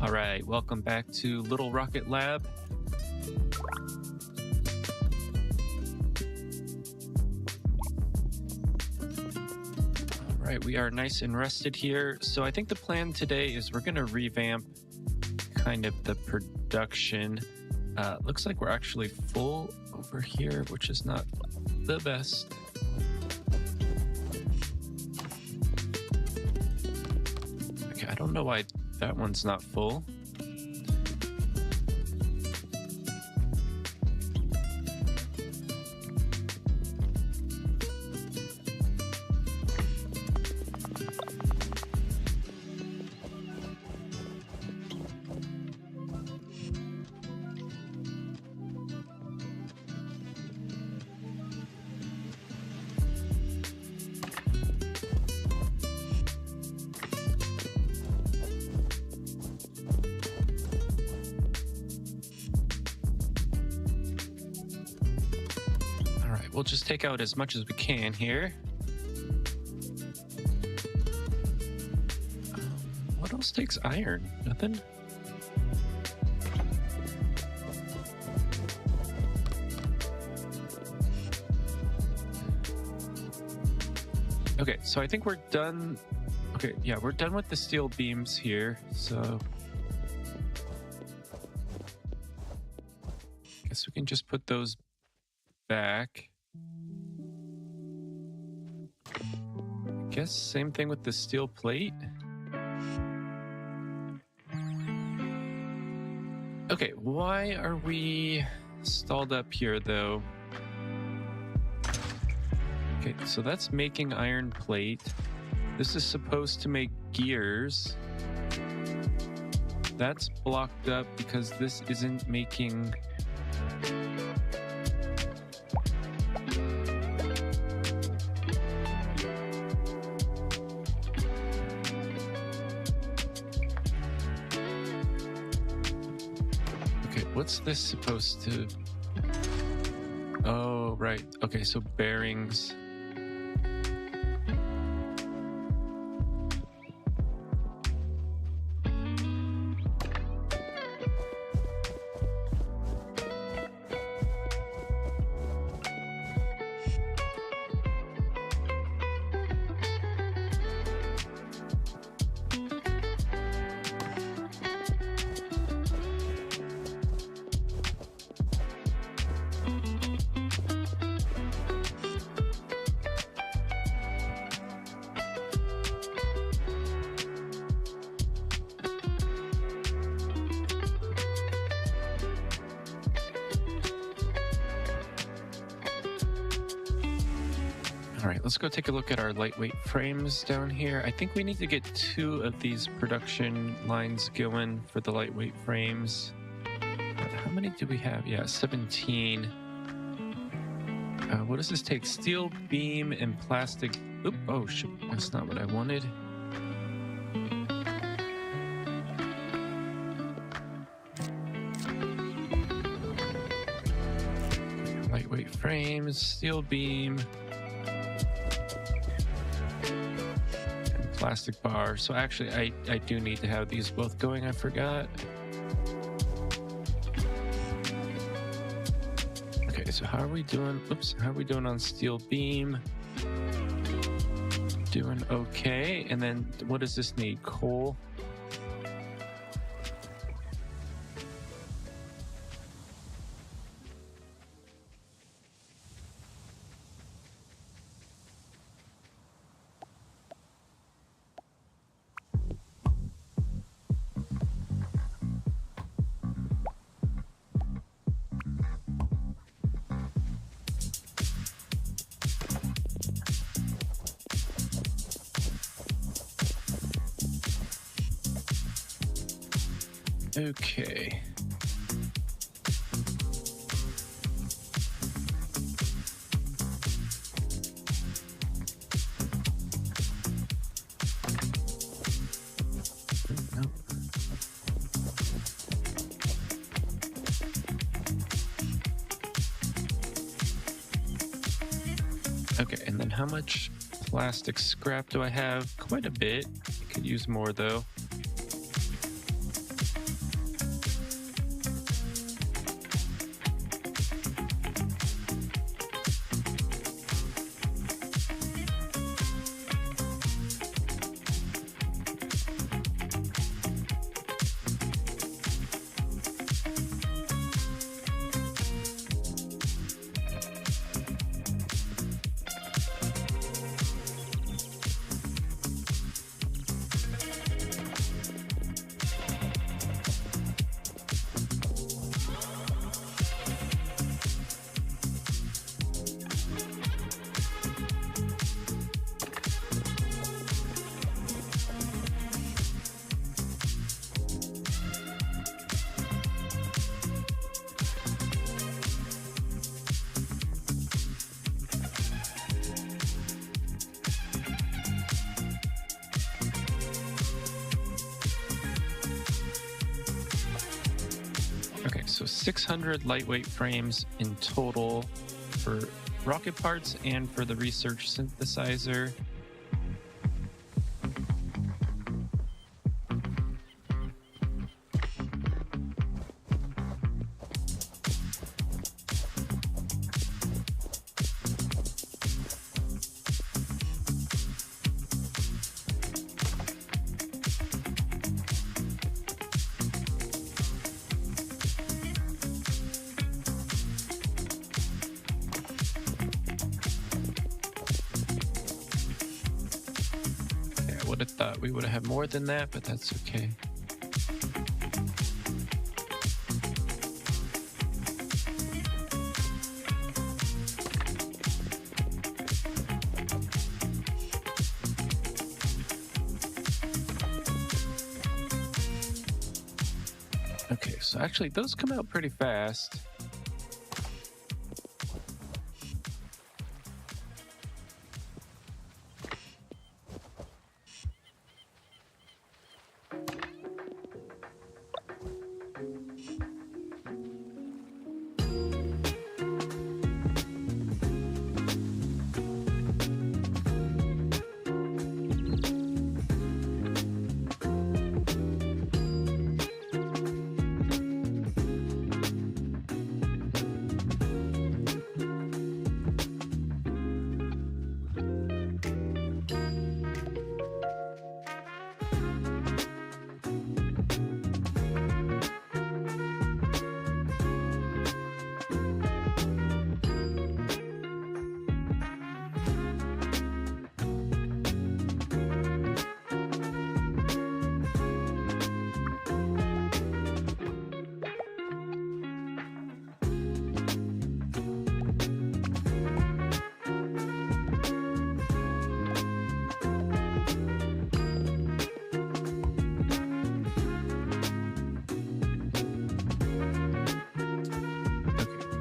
All right, welcome back to Little Rocket Lab. All right, we are nice and rested here. So I think the plan today is we're going to revamp kind of the production. Looks like we're actually full over here, which is not the best. Okay, I don't know why that one's not full. We'll just take out as much as we can here. What else takes iron? Nothing? Okay, so I think we're done. Okay, yeah, we're done with the steel beams here, so I guess we can just put those back. Guess same thing with the steel plate. Okay, why are we stalled up here though? Okay, so that's making iron plate. This is supposed to make gears. That's blocked up because this isn't making... What's this supposed to... Oh, right. Okay, so bearings. All right, let's go take a look at our lightweight frames down here. I think we need to get 2 of these production lines going for the lightweight frames. But how many do we have? Yeah, 17. What does this take? Steel beam and plastic. Oop, oh, shit, that's not what I wanted. Lightweight frames, steel beam. Plastic bar. So actually, I do need to have these both going. I forgot. Okay, so how are we doing? Oops, how are we doing on steel beam? Doing okay. And then what does this need? Coal. Okay. No. Okay, and then how much plastic scrap do I have? Quite a bit. I could use more though. 600 lightweight frames in total for rocket parts and for the research synthesizer. Would have thought we would have had more than that, but that's okay. Okay, so actually those come out pretty fast.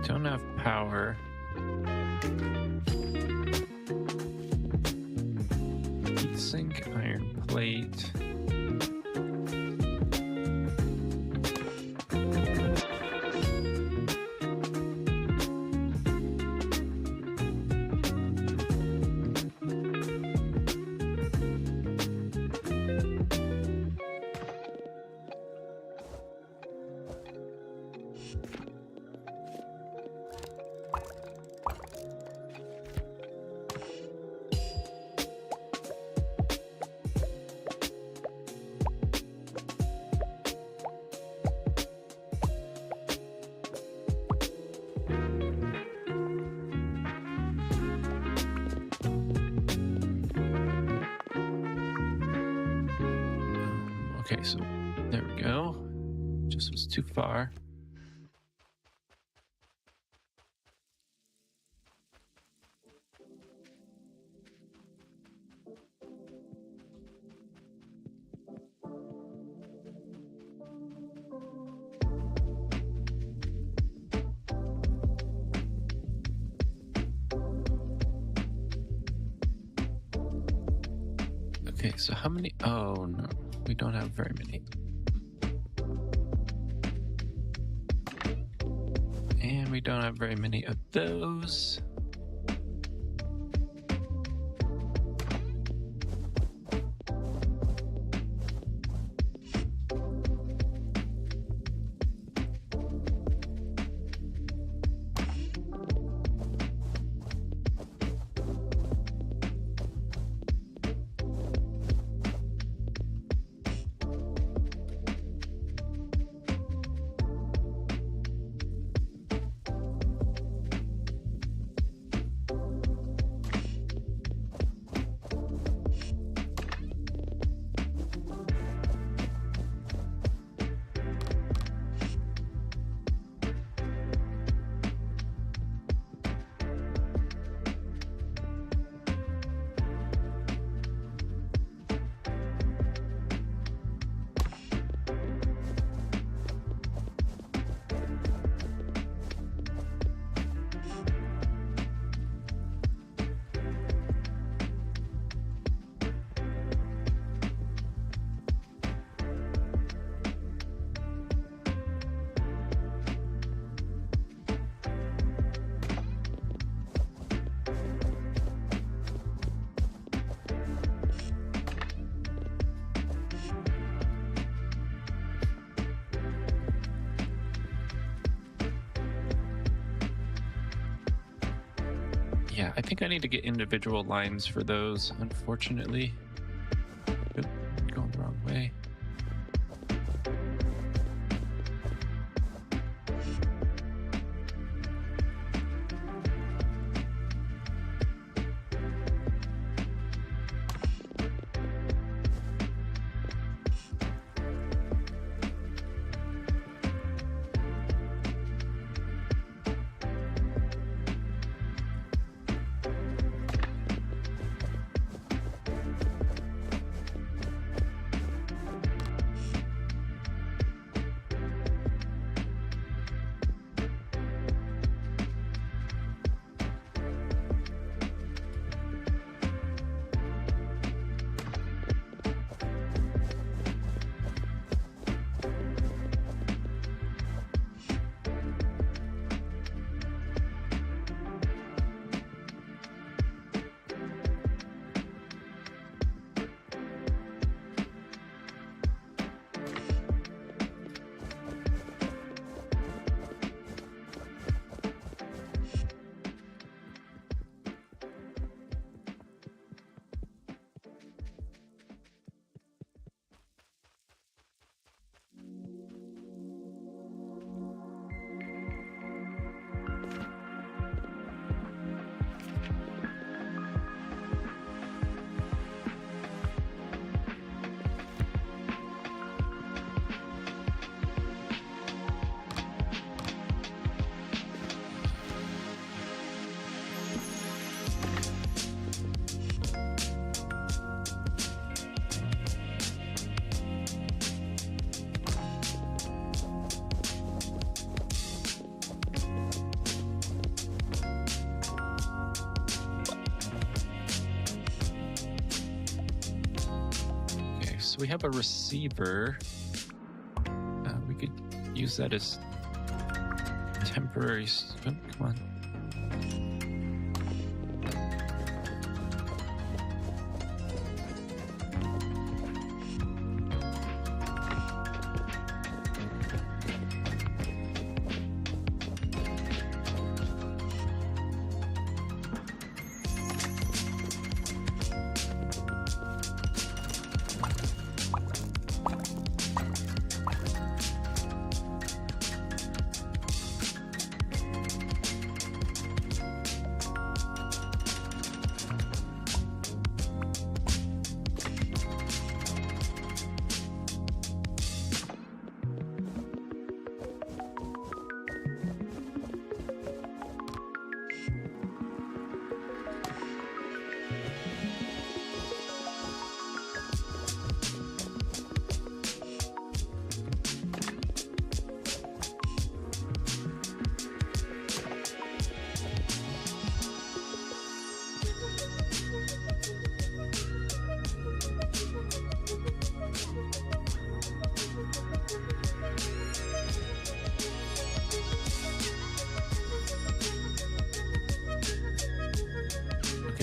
Don't have power. Heatsink, iron plate. Okay, so there we go. Just was too far. Okay, so how many? Oh no, we don't have very many. And we don't have very many of those. Yeah, I think I need to get individual lines for those, unfortunately. Oop, going the wrong way. So we have a receiver. We could use that as temporary. Oh, come on.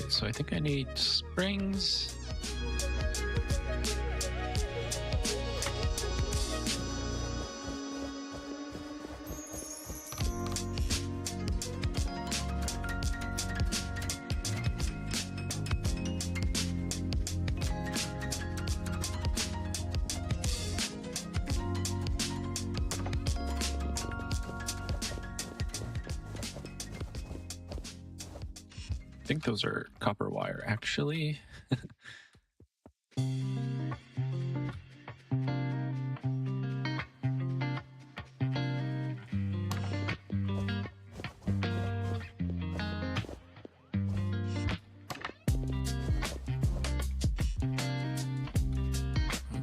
So I think I need springs. I think those are copper wire, actually.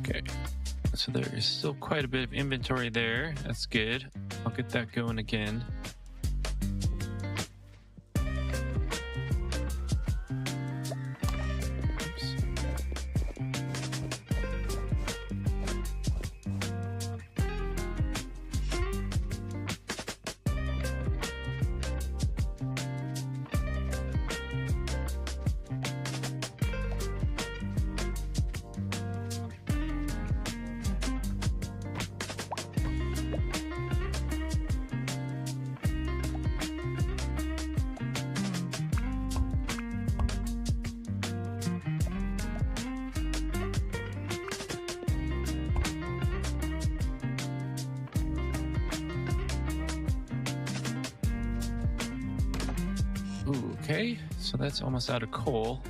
Okay, so there is still quite a bit of inventory there. That's good. I'll get that going again. Ooh, okay, so that's almost out of coal.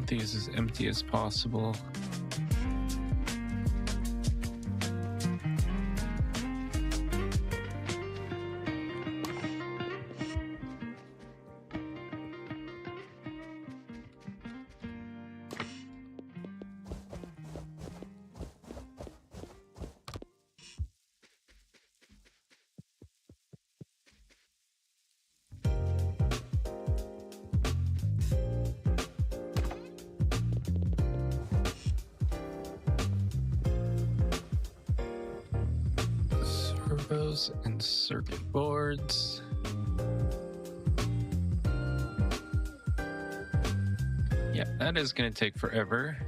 These as empty as possible. And circuit boards. Yeah, that is going to take forever.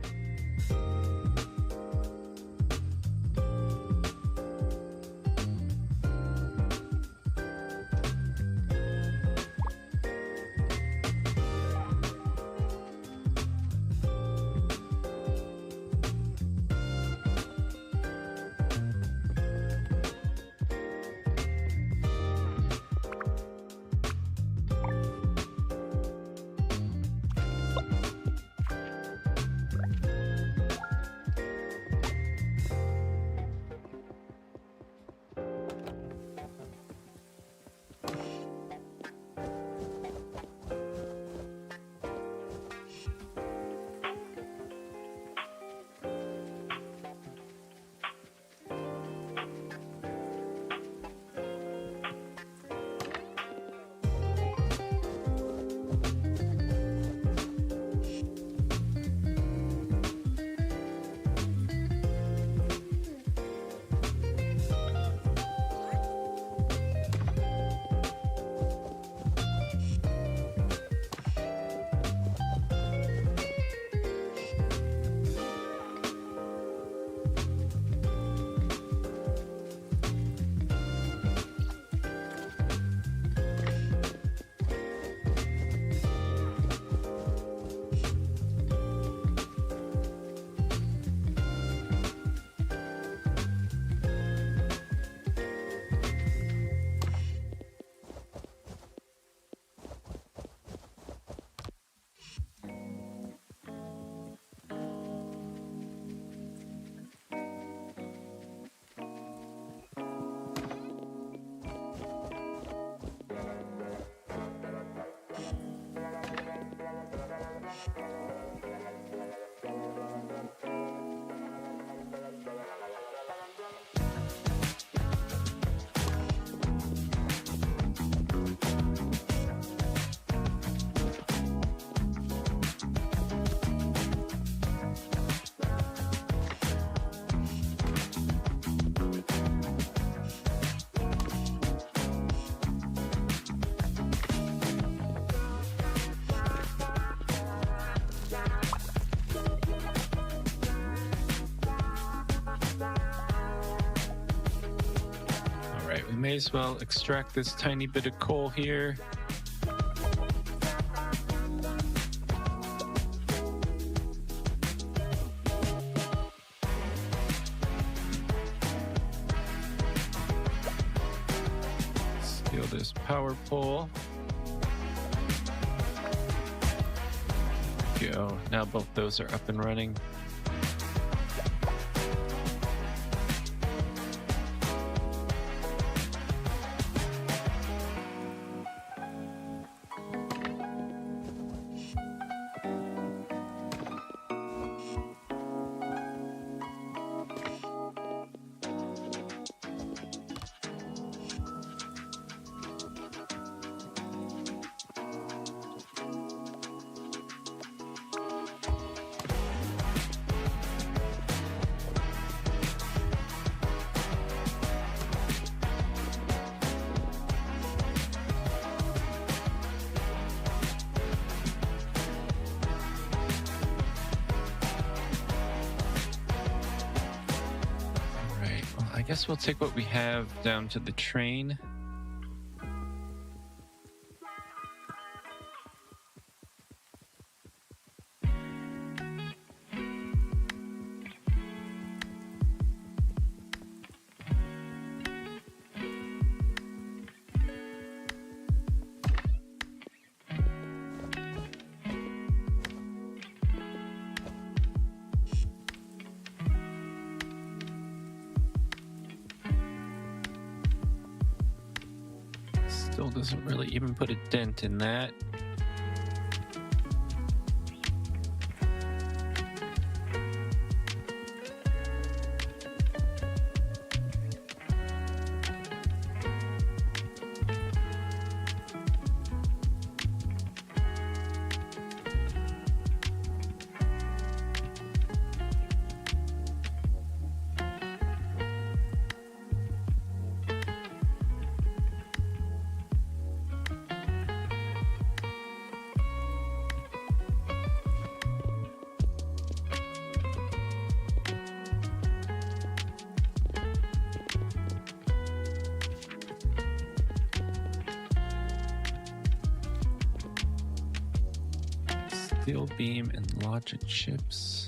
We may as well extract this tiny bit of coal here. Steal this power pole. Go. Now both those are up and running. guess we'll take what we have down to the train. Still doesn't really even put a dent in that. Steel beam and logic chips.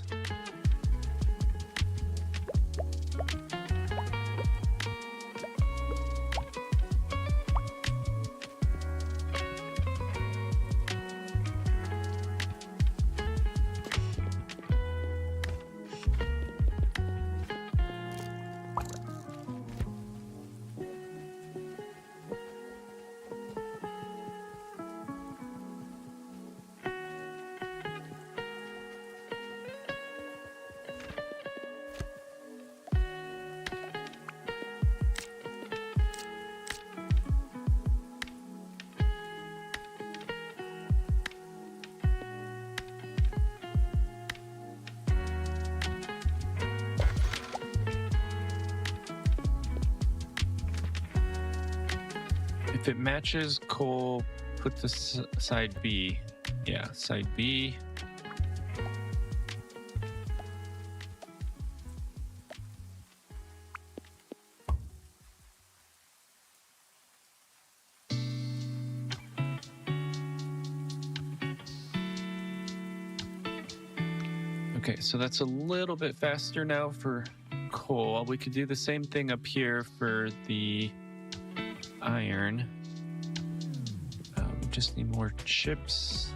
If it matches coal, put the side B. Yeah, side B. Okay, so that's a little bit faster now for coal. We could do the same thing up here for the iron. We just need more chips.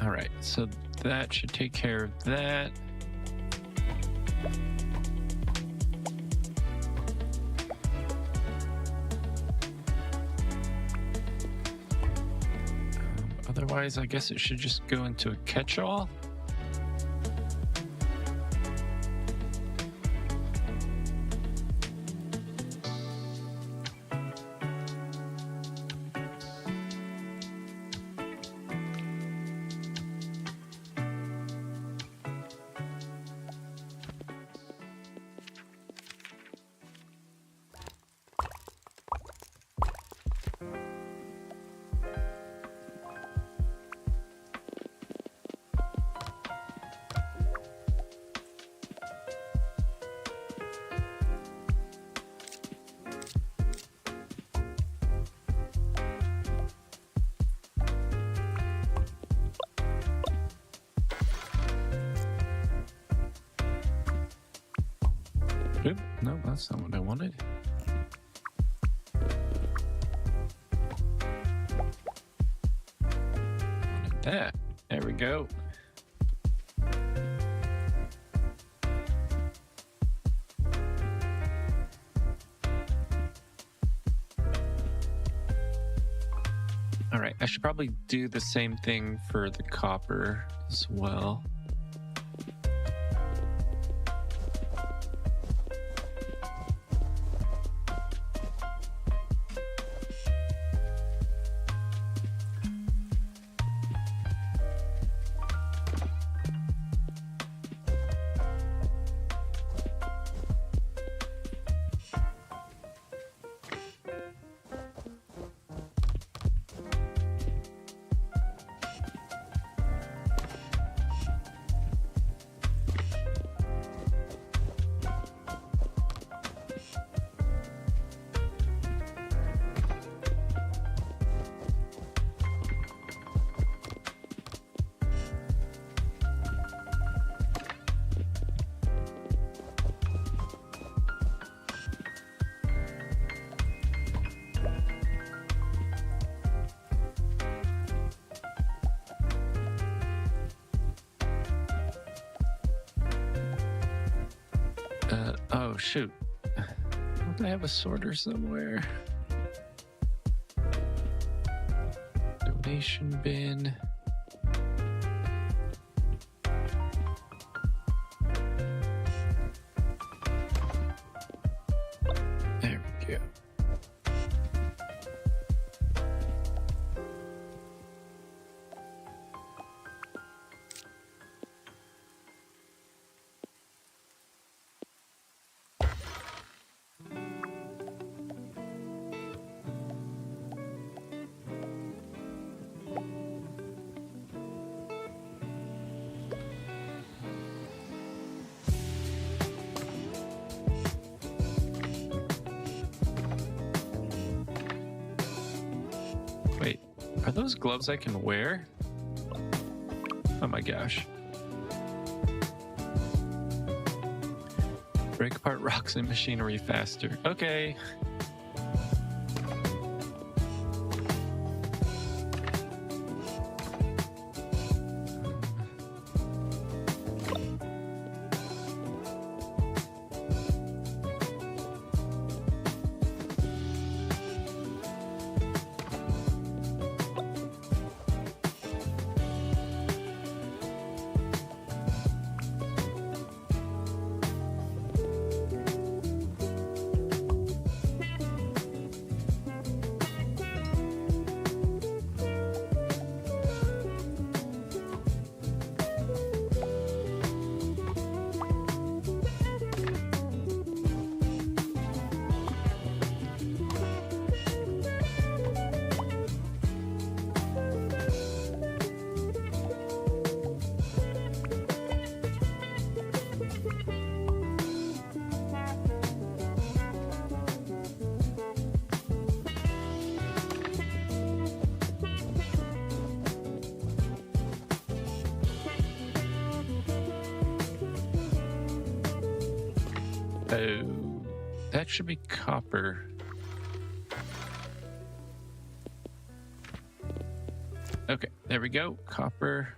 All right, so that should take care of that. Otherwise, I guess it should just go into a catch-all. Oop, no, that's not what I wanted. Wanted that. There we go. All right, I should probably do the same thing for the copper as well. Oh, shoot. Don't I have a sorter somewhere? Donation bin. There we go. Wait, are those gloves I can wear? Oh my gosh. Break apart rocks and machinery faster. Okay. Oh, that should be copper. Okay, there we go. Copper.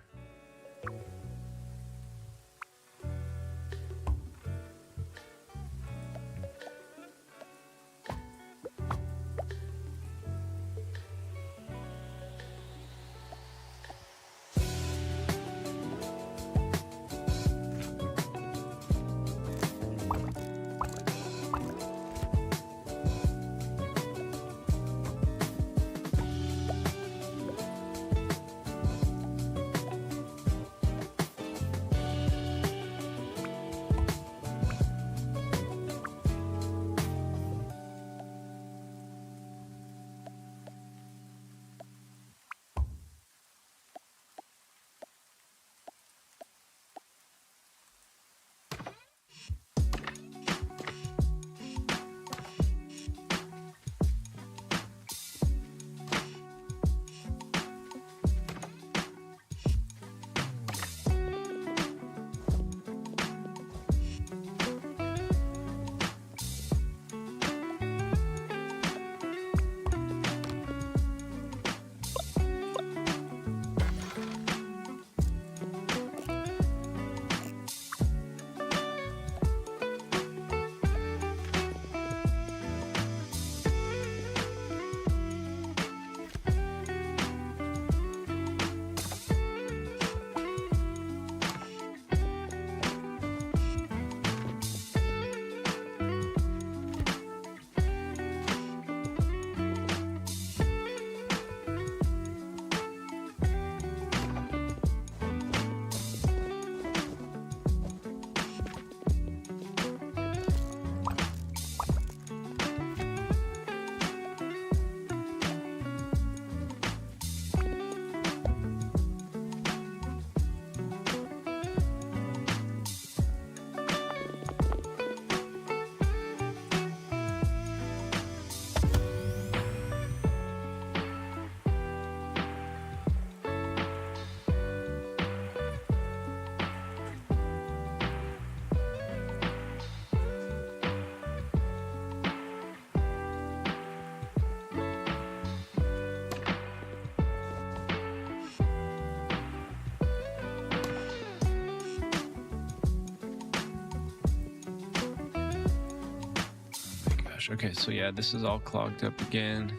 gosh. Okay, so yeah, this is all clogged up again.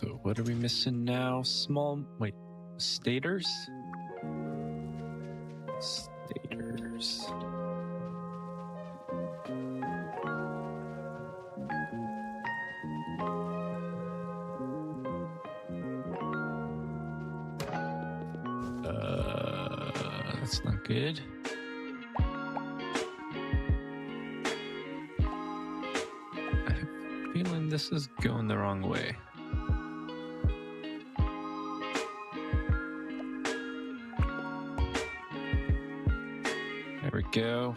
So what are we missing now? Stators? Stators. That's not good. I have a feeling this is going the wrong way. There we go.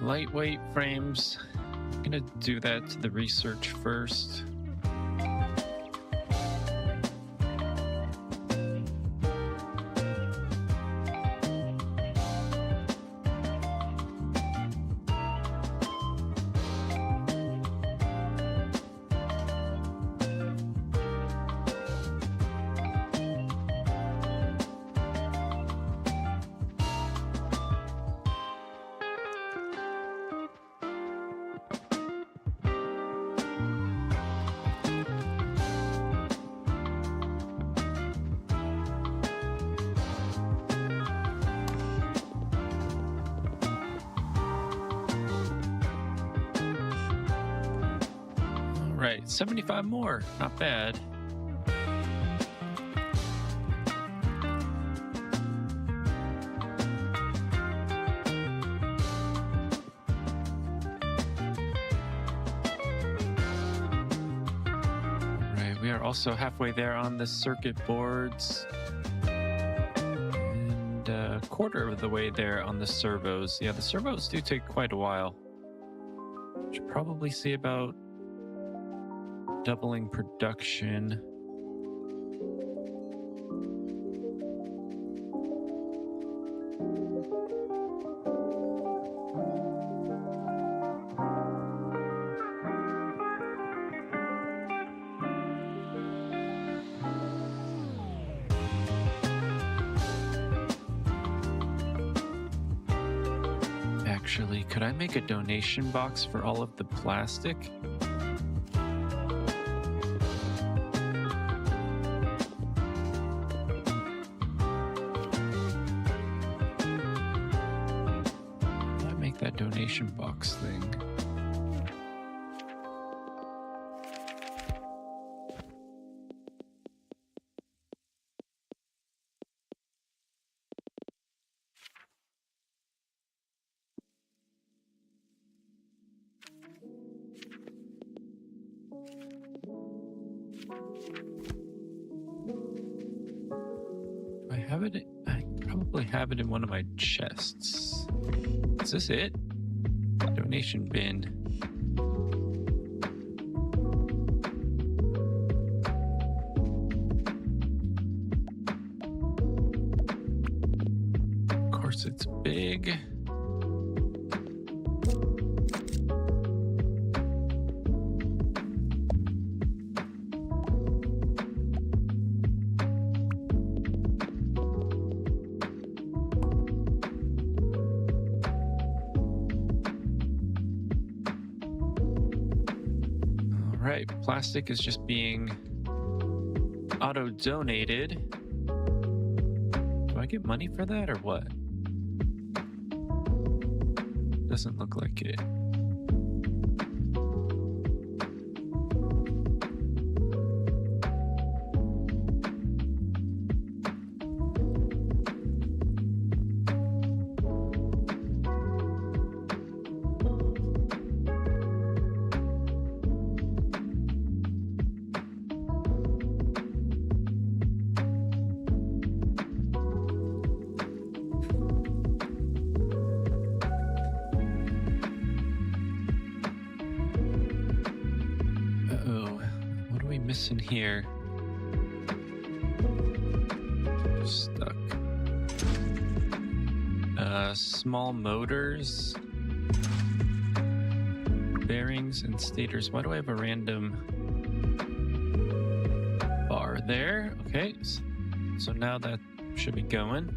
Lightweight frames. I'm gonna do that to the research first. Right, 75 more, not bad. we are also halfway there on the circuit boards. And a quarter of the way there on the servos. Yeah, the servos do take quite a while. Should probably see about doubling production. Actually, could I make a donation box for all of the plastic? I make that donation box thing. I probably have it in one of my chests. Is this it? Donation bin. Of course, it's big. Right, plastic is just being auto-donated. Do I get money for that or what? Doesn't look like it. Missing here. Stuck. Small motors, bearings, and stators. Why do I have a random bar there? Okay, so now that should be going.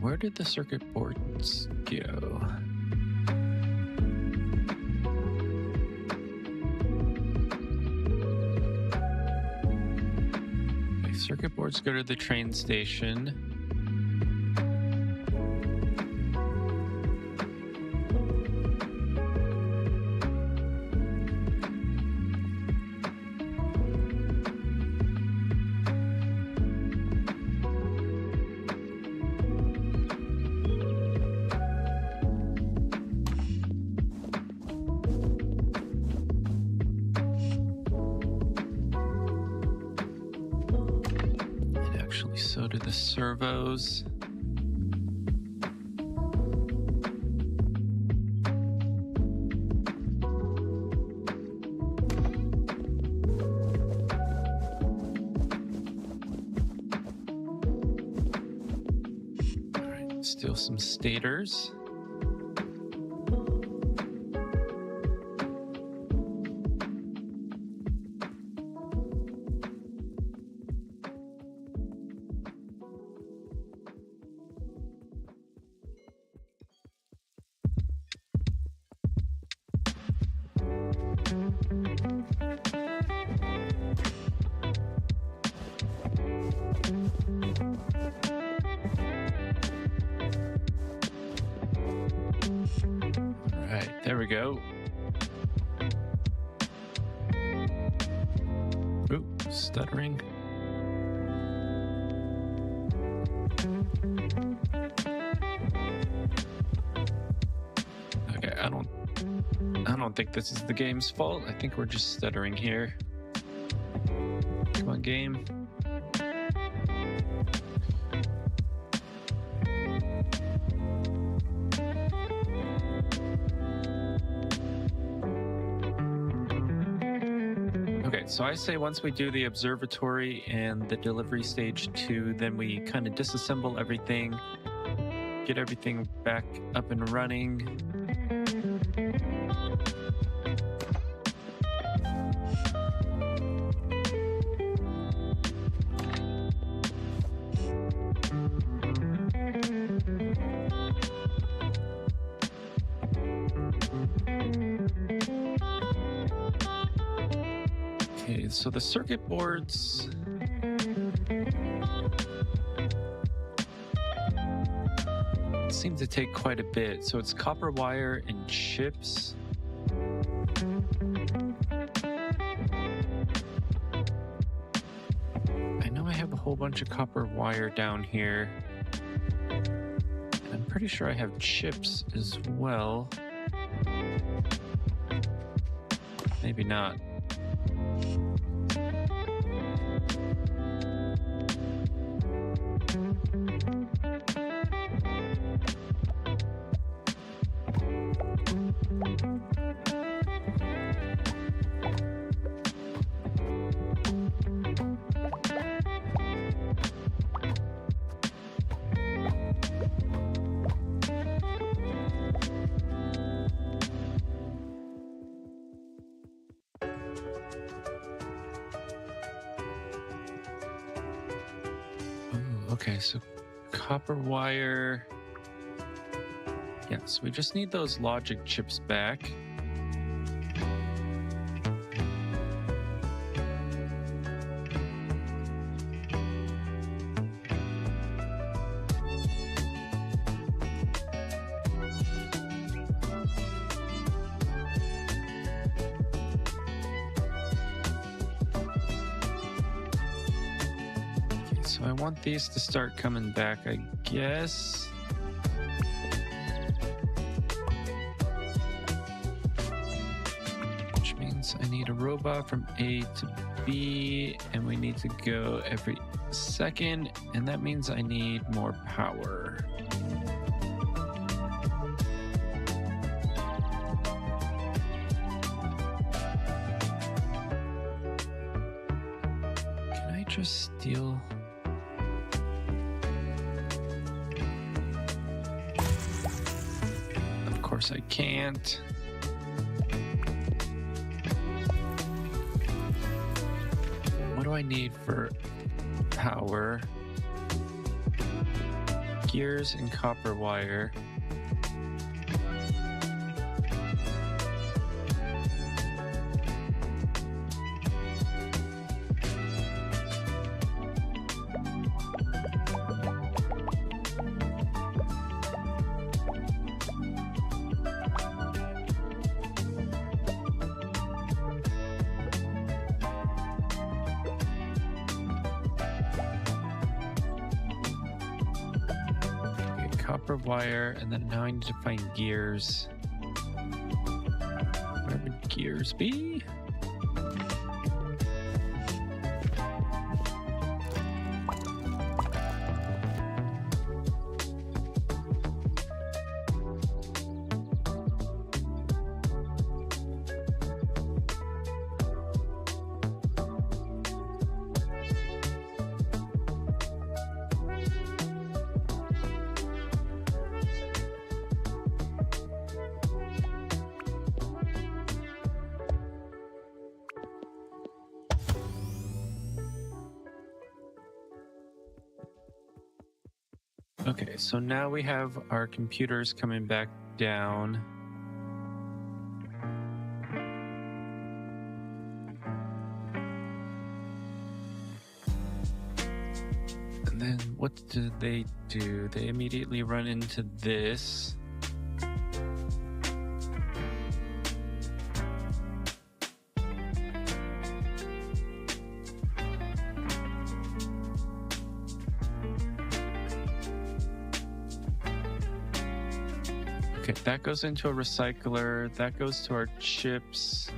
Where did the circuit boards go? Okay, circuit boards go to the train station. So do the servos. All right, still some stators. There we go. Ooh, stuttering. I don't think this is the game's fault. I think we're just stuttering here. Come on, game. Okay, so I say once we do the observatory and the delivery stage 2, then we kind of disassemble everything, get everything back up and running. Okay, so the circuit boards seem to take quite a bit. So it's copper wire and chips. I know I have a whole bunch of copper wire down here. I'm pretty sure I have chips as well. Maybe not. Okay, so copper wire. Yes, we just need those logic chips back. So I want these to start coming back, I guess. Which means I need a robot from A to B, and we need to go every second, and that means I need more power. Can I just steal? Of course I can't. What do I need for power? Gears and copper wire. Copper wire, and then now I need to find gears. Where would gears be? Okay, so now we have our computers coming back down. And then what do? They immediately run into this. Okay, that goes into a recycler. That goes to our chips.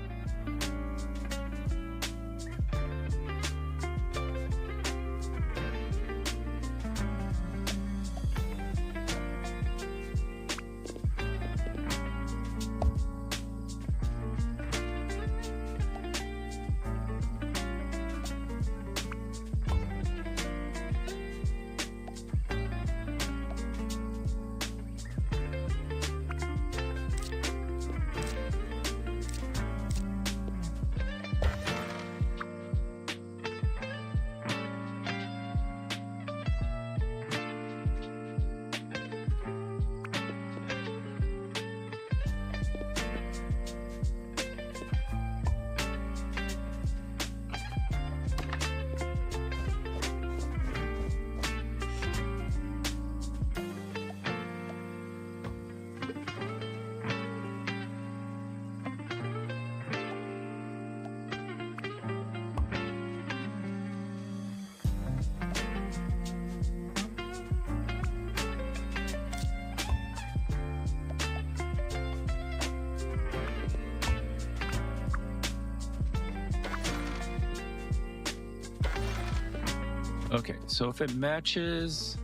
Okay, so if it matches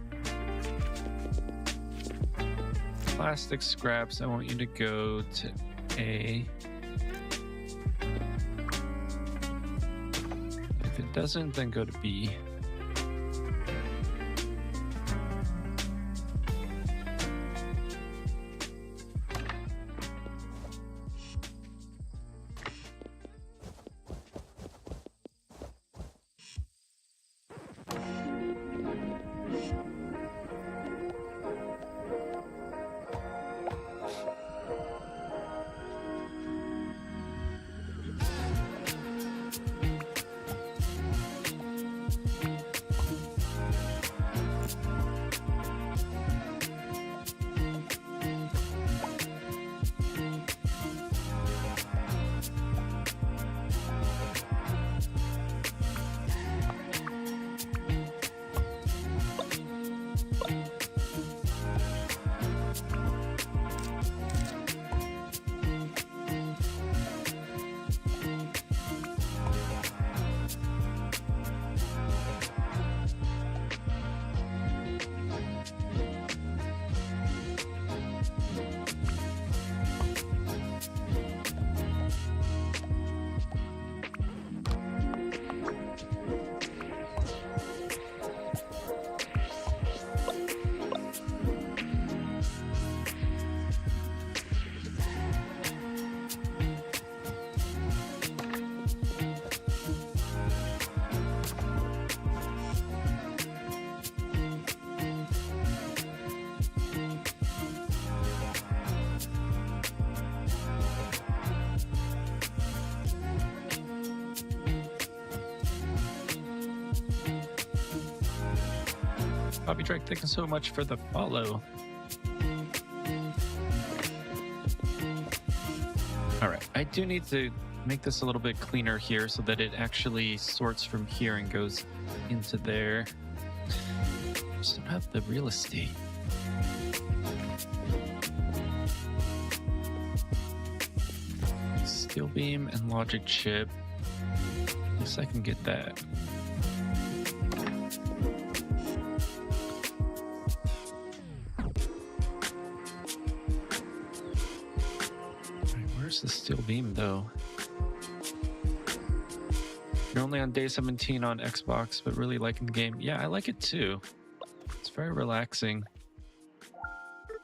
plastic scraps, I want you to go to A. If it doesn't, then go to B. Bobby Drake, thank you so much for the follow. All right, I do need to make this a little bit cleaner here so that it actually sorts from here and goes into there. Just don't have the real estate. Steel beam and logic chip. At least I can get that. The steel beam though. You're only on day 17 on Xbox, but really liking the game. Yeah, I like it too. It's very relaxing.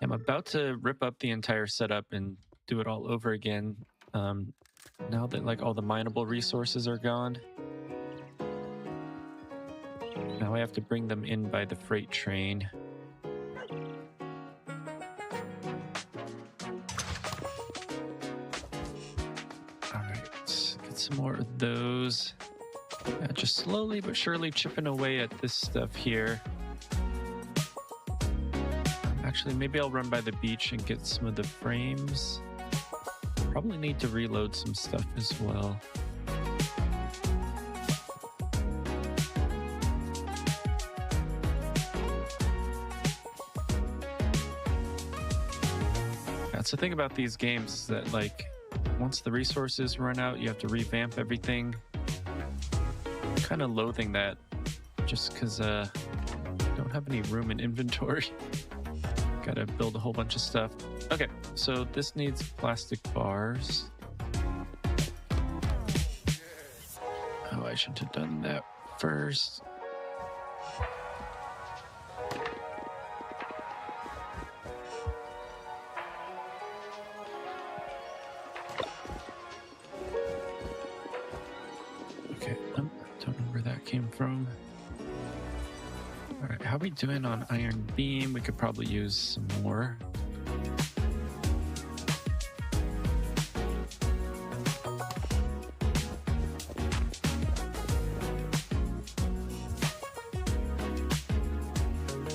I'm about to rip up the entire setup and do it all over again. Now that like all the mineable resources are gone. Now I have to bring them in by the freight train. Some more of those. Yeah, just slowly but surely chipping away at this stuff here. Actually, maybe I'll run by the beach and get some of the frames. Probably need to reload some stuff as well. That's the thing about these games, is that like once the resources run out, you have to revamp everything. I'm kind of loathing that just because I don't have any room in inventory. Gotta build a whole bunch of stuff. Okay, so this needs plastic bars. Oh, I should have done that first. Okay, don't know where that came from. All right, how are we doing on iron beam? We could probably use some more.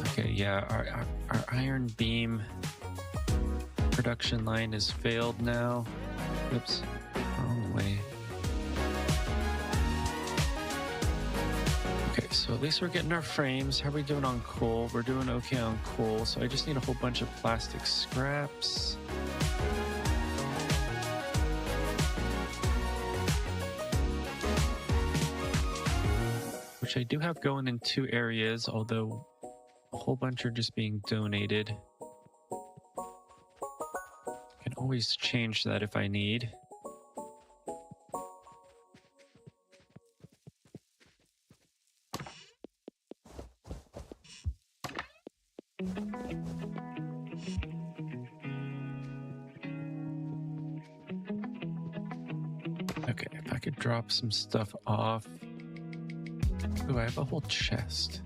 Okay, yeah, our iron beam production line has failed now. Oops, wrong way. Okay, so at least we're getting our frames. How are we doing on coal? We're doing okay on coal, so I just need a whole bunch of plastic scraps. Which I do have going in 2 areas, although a whole bunch are just being donated. Can always change that if I need. Okay, if I could drop some stuff off. Ooh, I have a whole chest.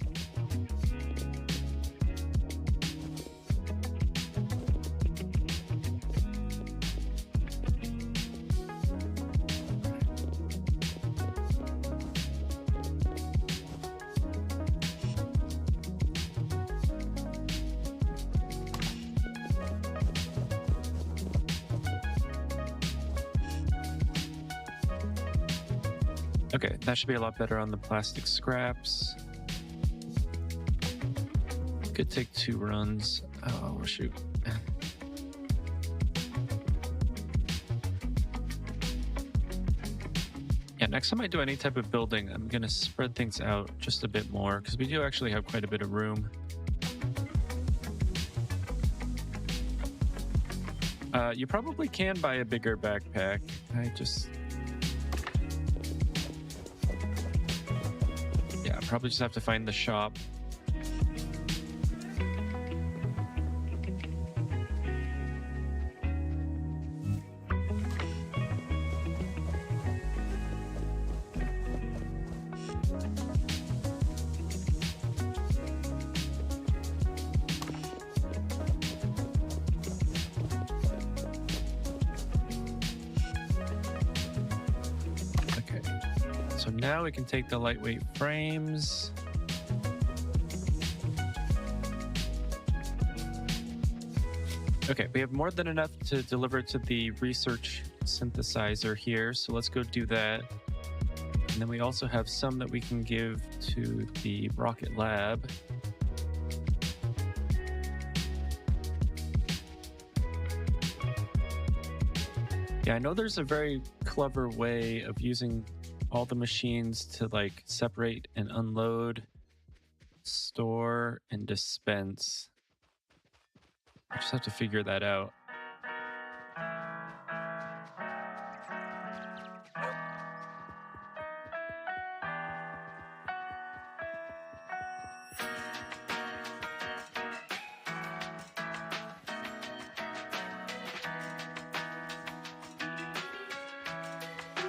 Okay, that should be a lot better on the plastic scraps. Could take 2 runs. Oh, shoot. Yeah, next time I do any type of building, I'm going to spread things out just a bit more, because we do actually have quite a bit of room. You probably can buy a bigger backpack. Probably just have to find the shop. So now we can take the lightweight frames. Okay, we have more than enough to deliver to the research synthesizer here, so let's go do that. And then we also have some that we can give to the rocket lab. Yeah, I know there's a very clever way of using all the machines to like separate and unload, store, and dispense. I just have to figure that out.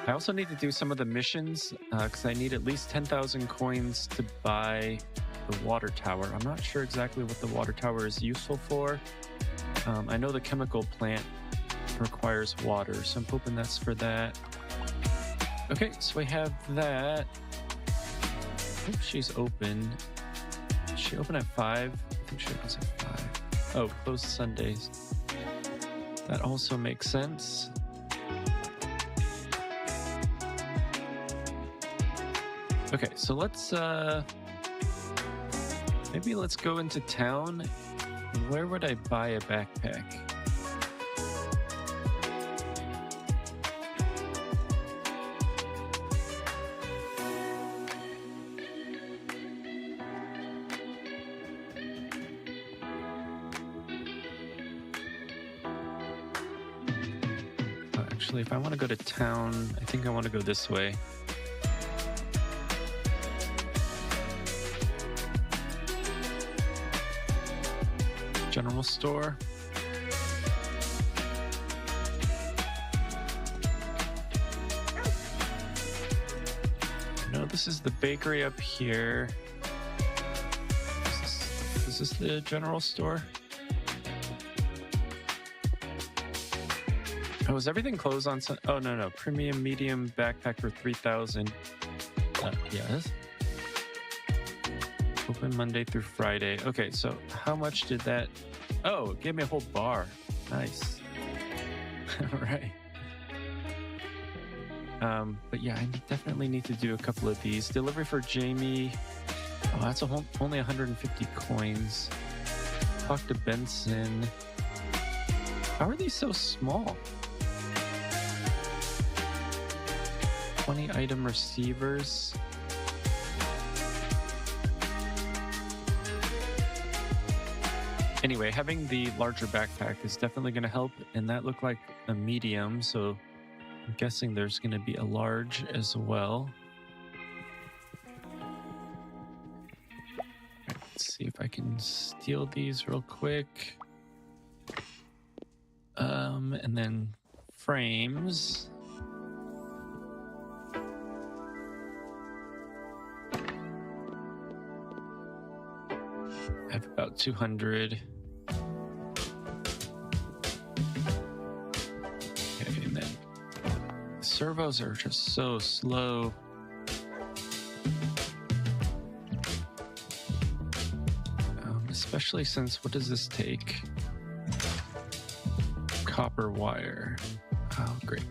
I also need to do some of the missions because I need at least 10,000 coins to buy the water tower. I'm not sure exactly what the water tower is useful for. I know the chemical plant requires water, so I'm hoping that's for that. Okay, so we have that. I think she's open. Is she open at 5? I think she opens at 5. Oh, closed Sundays. That also makes sense. Okay, so let's maybe let's go into town. Where would I buy a backpack? Actually, if I want to go to town, I think I want to go this way. General store. No, this is the bakery up here. Is this the general store? Oh, is everything closed on Sunday? Oh, no. Premium medium backpack for 3,000. Yes. Open Monday through Friday. Okay, so how much did that? Oh, it gave me a whole bar. Nice. All right. But yeah, I definitely need to do a couple of these. Delivery for Jamie. Oh, that's only 150 coins. Talk to Benson. How are these so small? 20 item receivers. Anyway, having the larger backpack is definitely going to help, and that looked like a medium, so I'm guessing there's going to be a large as well. Let's see if I can steal these real quick. And then frames. I have about 200. Okay, and then servos are just so slow. Especially since, what does this take? Copper wire. Oh, great.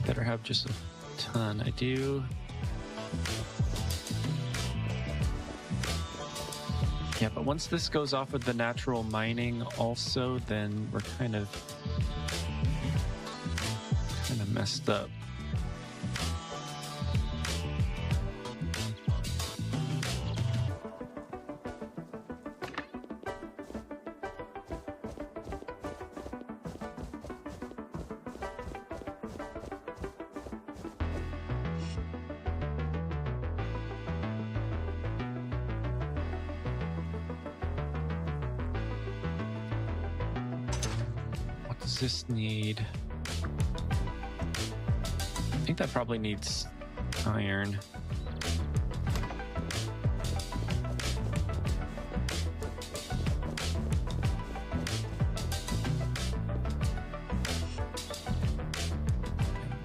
Better have just a ton. I do. Yeah, but once this goes off with the natural mining also, then we're kind of messed up. What does this need? I think that probably needs iron.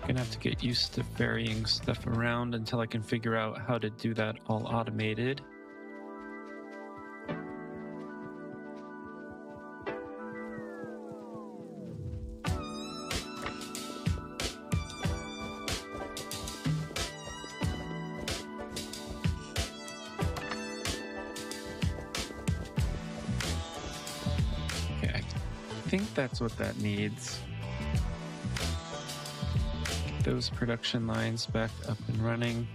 I'm gonna have to get used to varying stuff around until I can figure out how to do that all automated. I think that's what that needs. Get those production lines back up and running.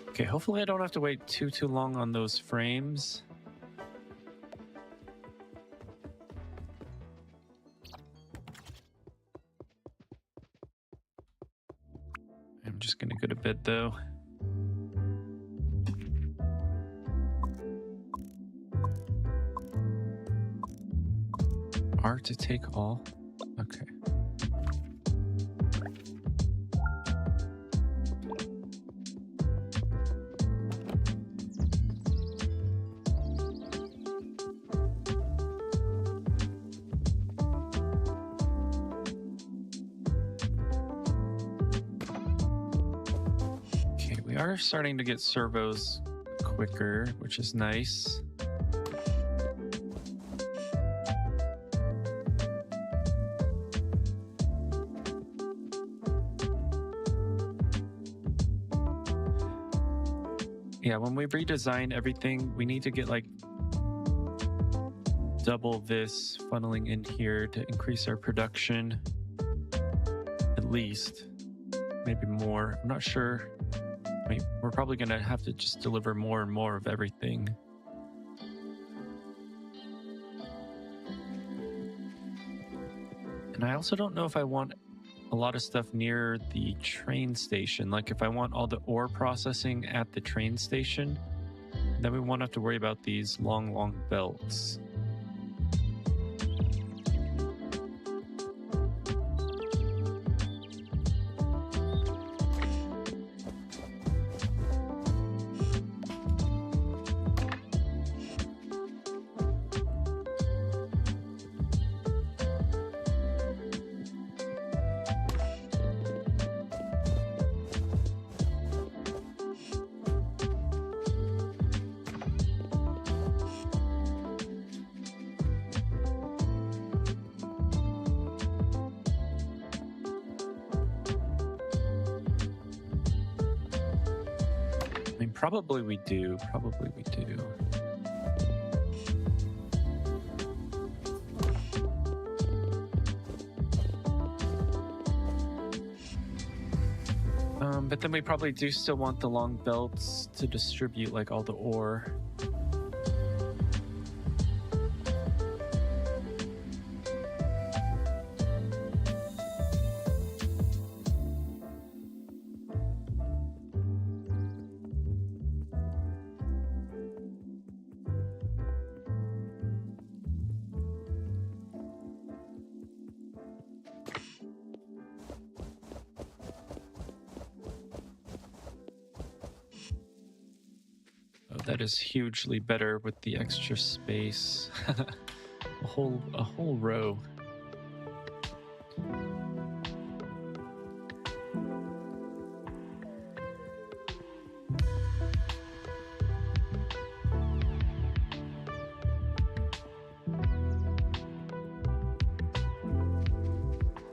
Okay, hopefully I don't have to wait too long on those frames. I'm just gonna go to bed though. R to take all. Okay. We are starting to get servos quicker, which is nice. Yeah, when we redesign everything, we need to get like double this funneling in here to increase our production. At least, maybe more. I'm not sure. I mean, we're probably gonna have to just deliver more and more of everything. And I also don't know if I want a lot of stuff near the train station. Like if I want all the ore processing at the train station, then we won't have to worry about these long belts. Probably we do. Probably we do. But then we probably do still want the long belts to distribute like all the ore. That is hugely better with the extra space. a whole row.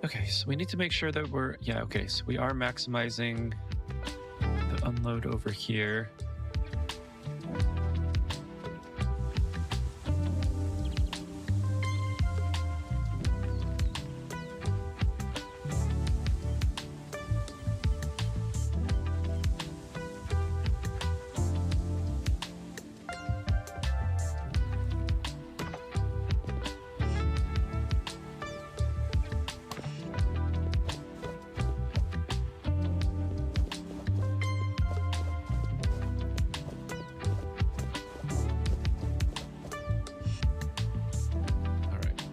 Okay, so we need to make sure that we're, okay, so we are maximizing the unload over here.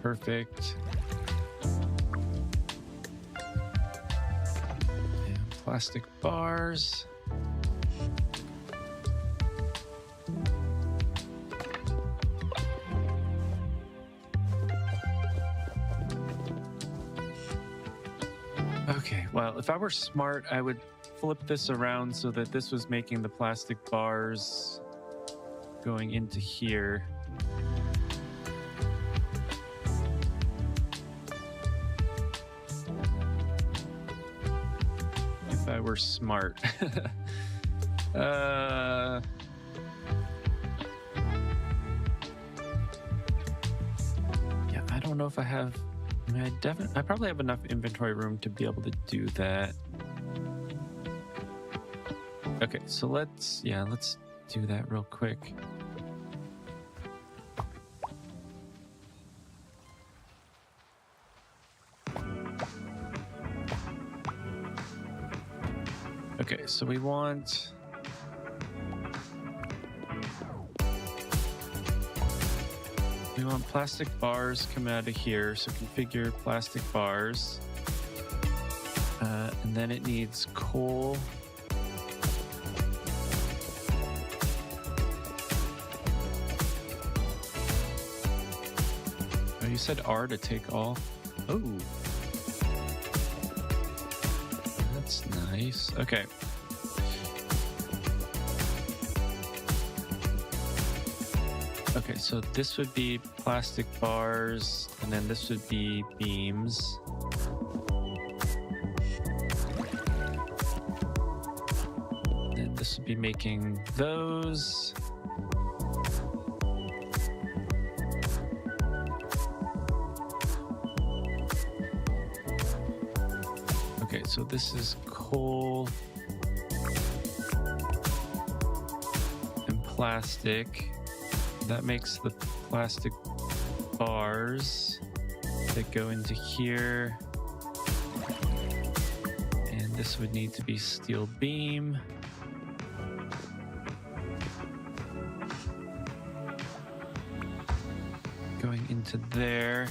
Perfect. And plastic bars. Okay, well, if I were smart, I would flip this around so that this was making the plastic bars going into here. I were smart. Yeah, I don't know if I have. I mean, I probably have enough inventory room to be able to do that. Okay, so let's do that real quick. Okay, so we want plastic bars coming out of here, so configure plastic bars. And then it needs coal. Oh, you said R to take all? Oh. That's nice. Okay. Okay, so this would be plastic bars, and then this would be beams. And this supposed to be making those. Okay, so this is coal and plastic. That makes the plastic bars that go into here. And this would need to be steel beam. Going into there.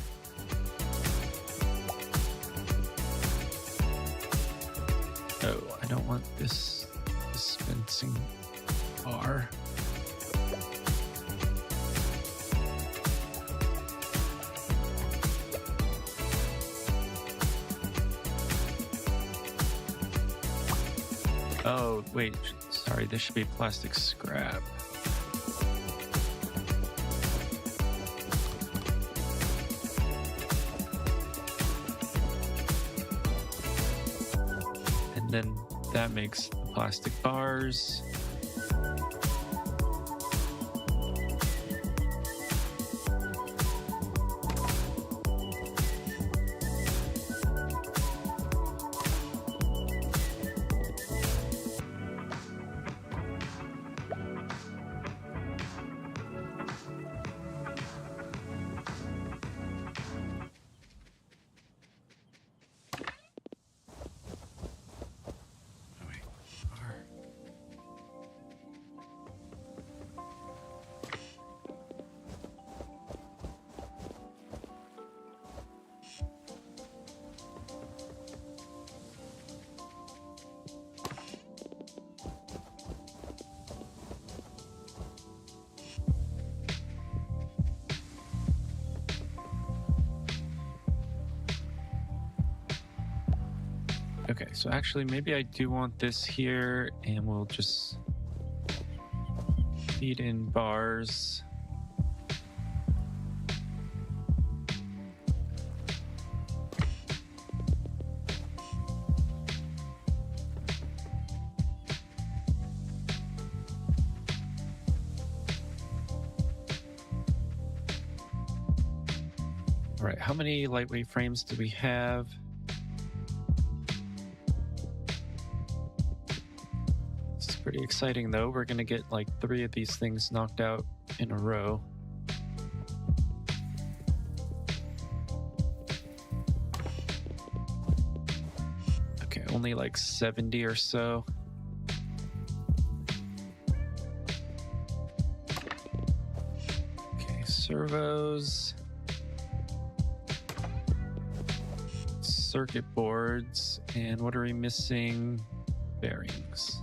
Oh, I don't want this dispensing bar. Oh, wait, sorry, this should be plastic scrap. And then that makes the plastic bars. Okay, so actually maybe I do want this here and we'll just feed in bars. All right, how many lightweight frames do we have? Pretty exciting though. We're gonna get like 3 of these things knocked out in a row. Okay, only like 70 or so. Okay, servos. Circuit boards. And what are we missing? Bearings.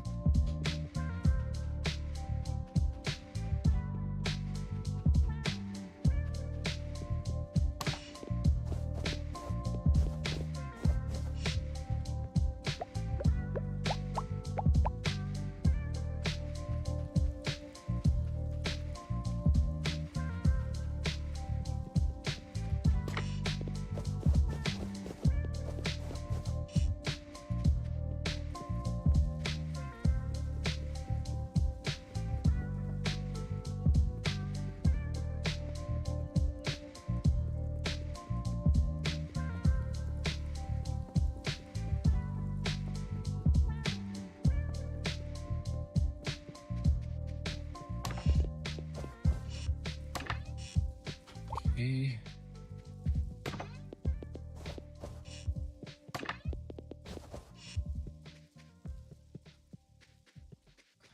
Okay.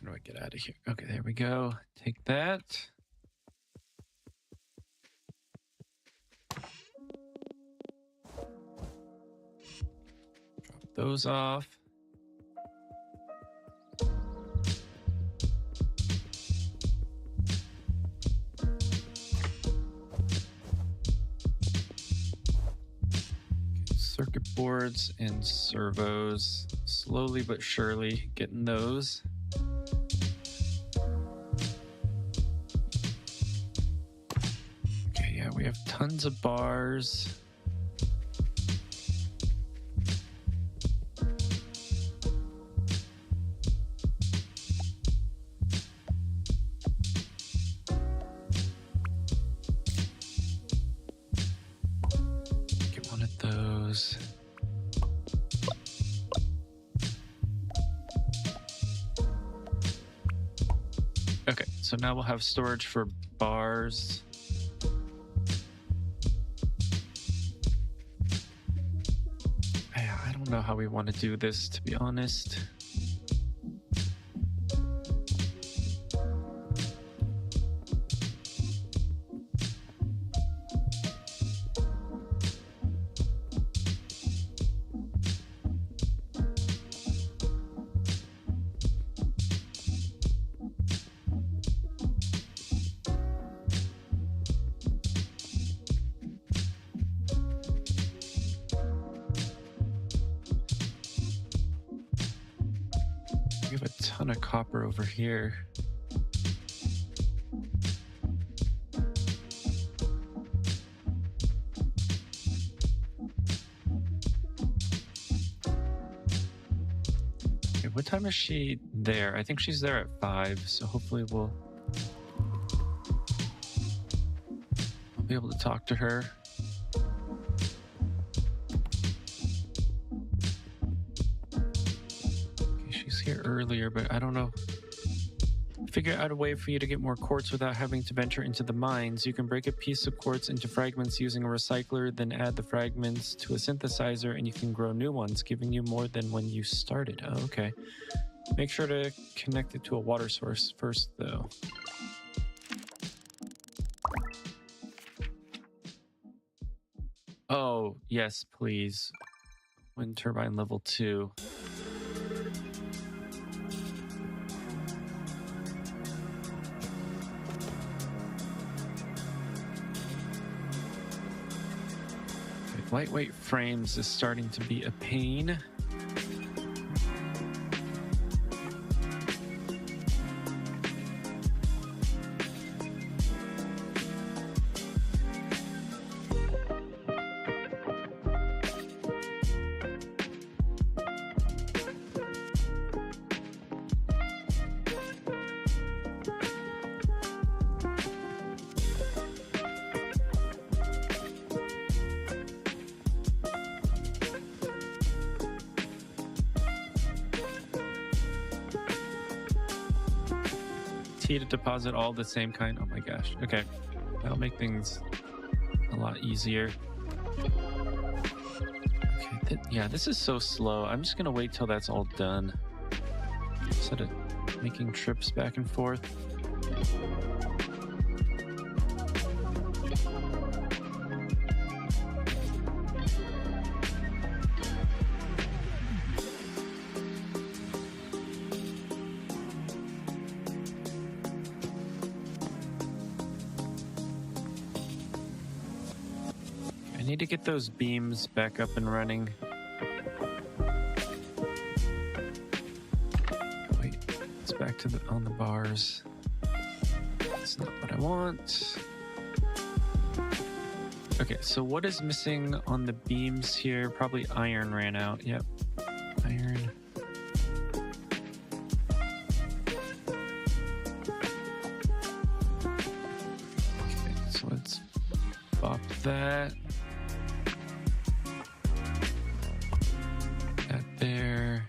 How do I get out of here? Okay, there we go. Take that. Drop those off. Circuit boards and servos, slowly but surely getting those. Okay, yeah, we have tons of bars. so now we'll have storage for bars. Yeah, I don't know how we want to do this, to be honest. We have a ton of copper over here. Okay, what time is she there? I think she's there at 5, so hopefully I'll be able to talk to her. Here earlier, but I don't know. Figure out a way for you to get more quartz without having to venture into the mines. You can break a piece of quartz into fragments using a recycler, then add the fragments to a synthesizer, and you can grow new ones, giving you more than when you started. Oh, okay. Make sure to connect it to a water source first, though. Oh, yes, please. Wind turbine level 2. Lightweight frames is starting to be a pain. To deposit all the same kind. Oh my gosh. Okay. That'll make things a lot easier. Okay. Yeah, this is so slow. I'm just going to wait till that's all done. Instead of making trips back and forth. I need to get those beams back up and running. Wait, it's back to on the bars. That's not what I want. Okay, so what is missing on the beams here? Probably iron ran out. Yep, iron. Okay, so let's pop that. There.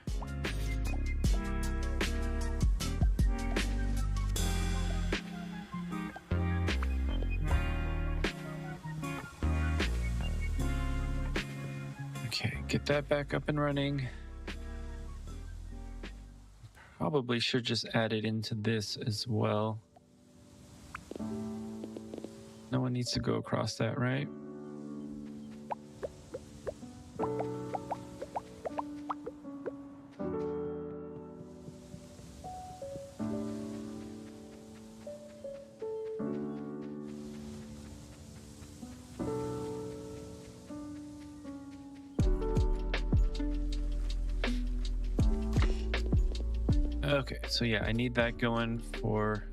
Okay, get that back up and running. Probably should just add it into this as well. No one needs to go across that, right? Okay, so yeah, I need that going for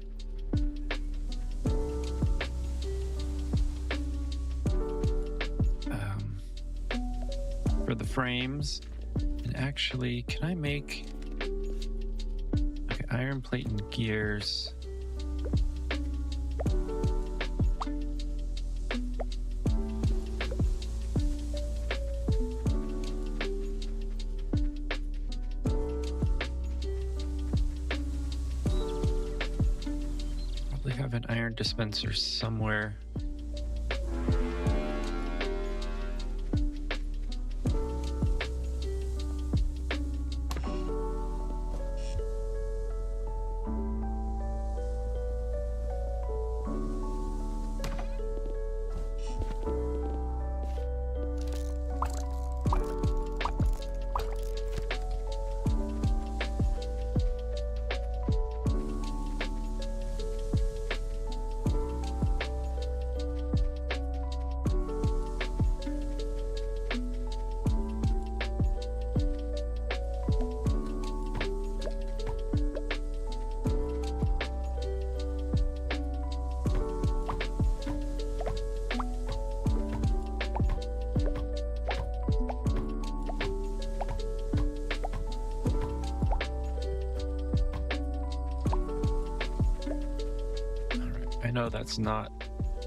the frames. And actually, can I make iron plate and gears? Probably have an iron dispenser somewhere. I know that's not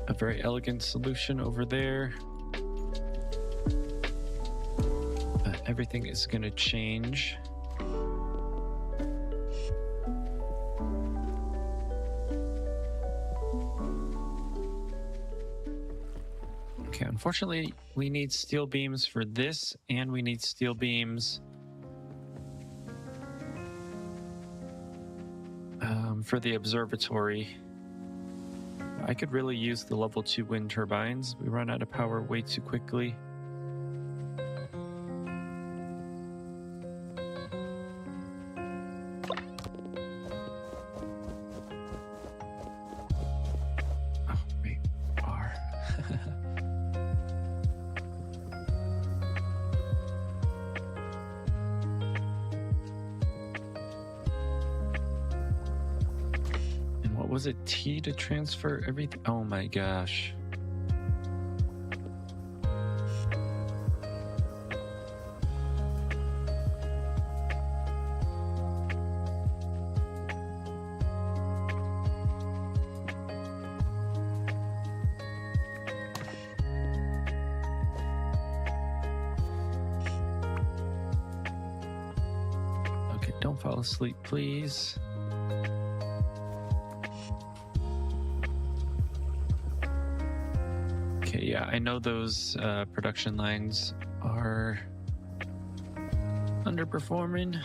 a very elegant solution over there, but everything is going to change. Okay, unfortunately, we need steel beams for this, and we need steel beams for the observatory. I could really use the level 2 wind turbines. We run out of power way too quickly. Oh, wait, R. Was it T to transfer everything? Oh my gosh. Okay, don't fall asleep, please. Yeah, I know those production lines are underperforming.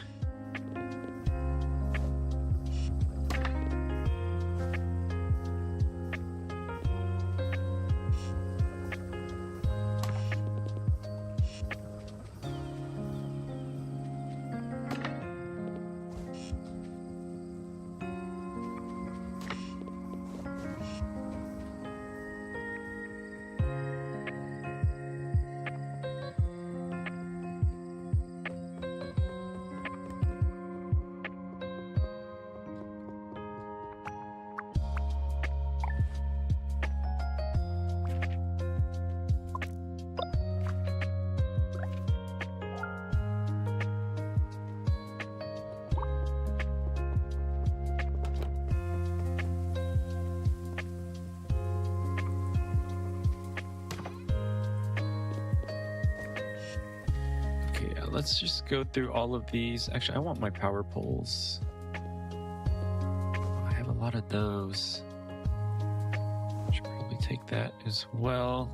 Let's just go through all of these. Actually, I want my power poles. I have a lot of those. Should probably take that as well.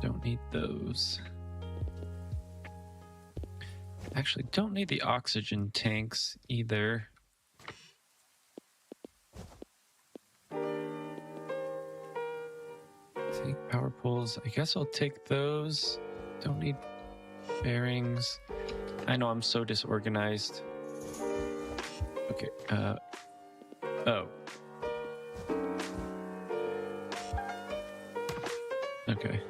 Don't need those. Actually, don't need the oxygen tanks either. Take power poles. I guess I'll take those. Don't need bearings. I know I'm so disorganized. Okay, oh. Okay.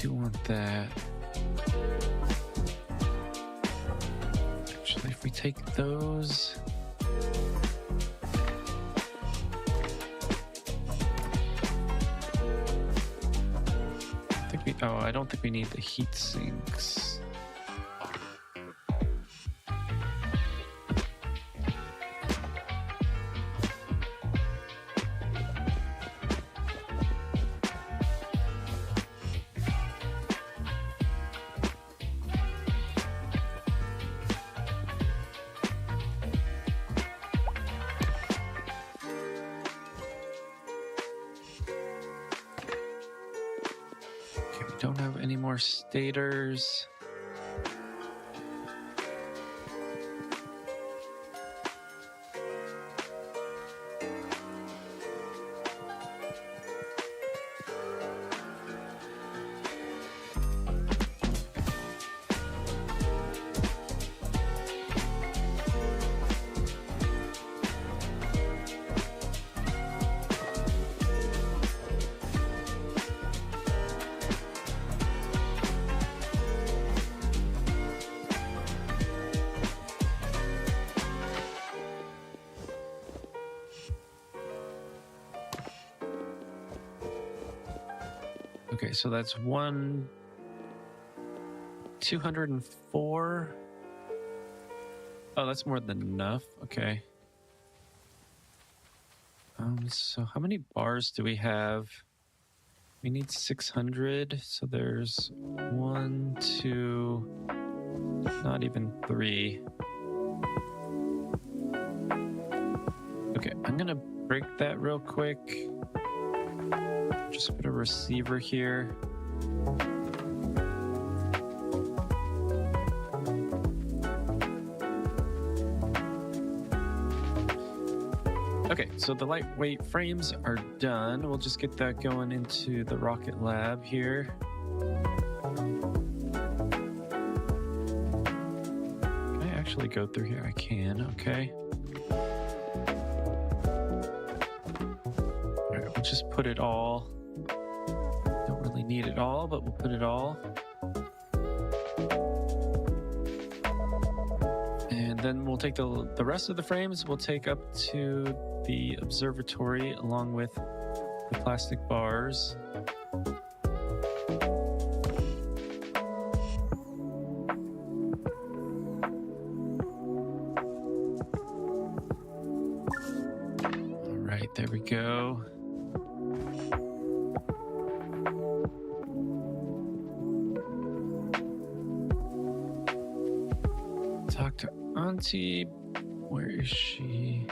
Do want that. Actually, if we take those... Oh, I don't think we need the heat sinks. We don't have any more stators. Okay, so that's 204. Oh, that's more than enough. Okay. So how many bars do we have? We need 600. So there's 1, 2, not even 3. Okay, I'm gonna break that real quick. Just put a receiver here. Okay, so the lightweight frames are done. We'll just get that going into the rocket lab here. Can I actually go through here? I can, okay. All right, we'll just put it all. Don't really need it all, but we'll put it all. And then we'll take the rest of the frames, we'll take up to the observatory along with the plastic bars. All right, there we go. Talk to Auntie. Where is she?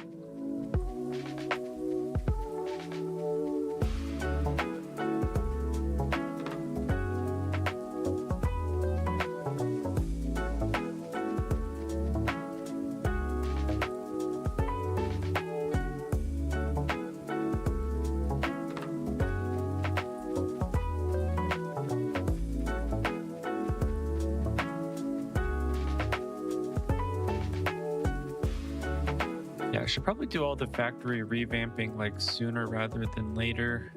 I should probably do all the factory revamping like sooner rather than later.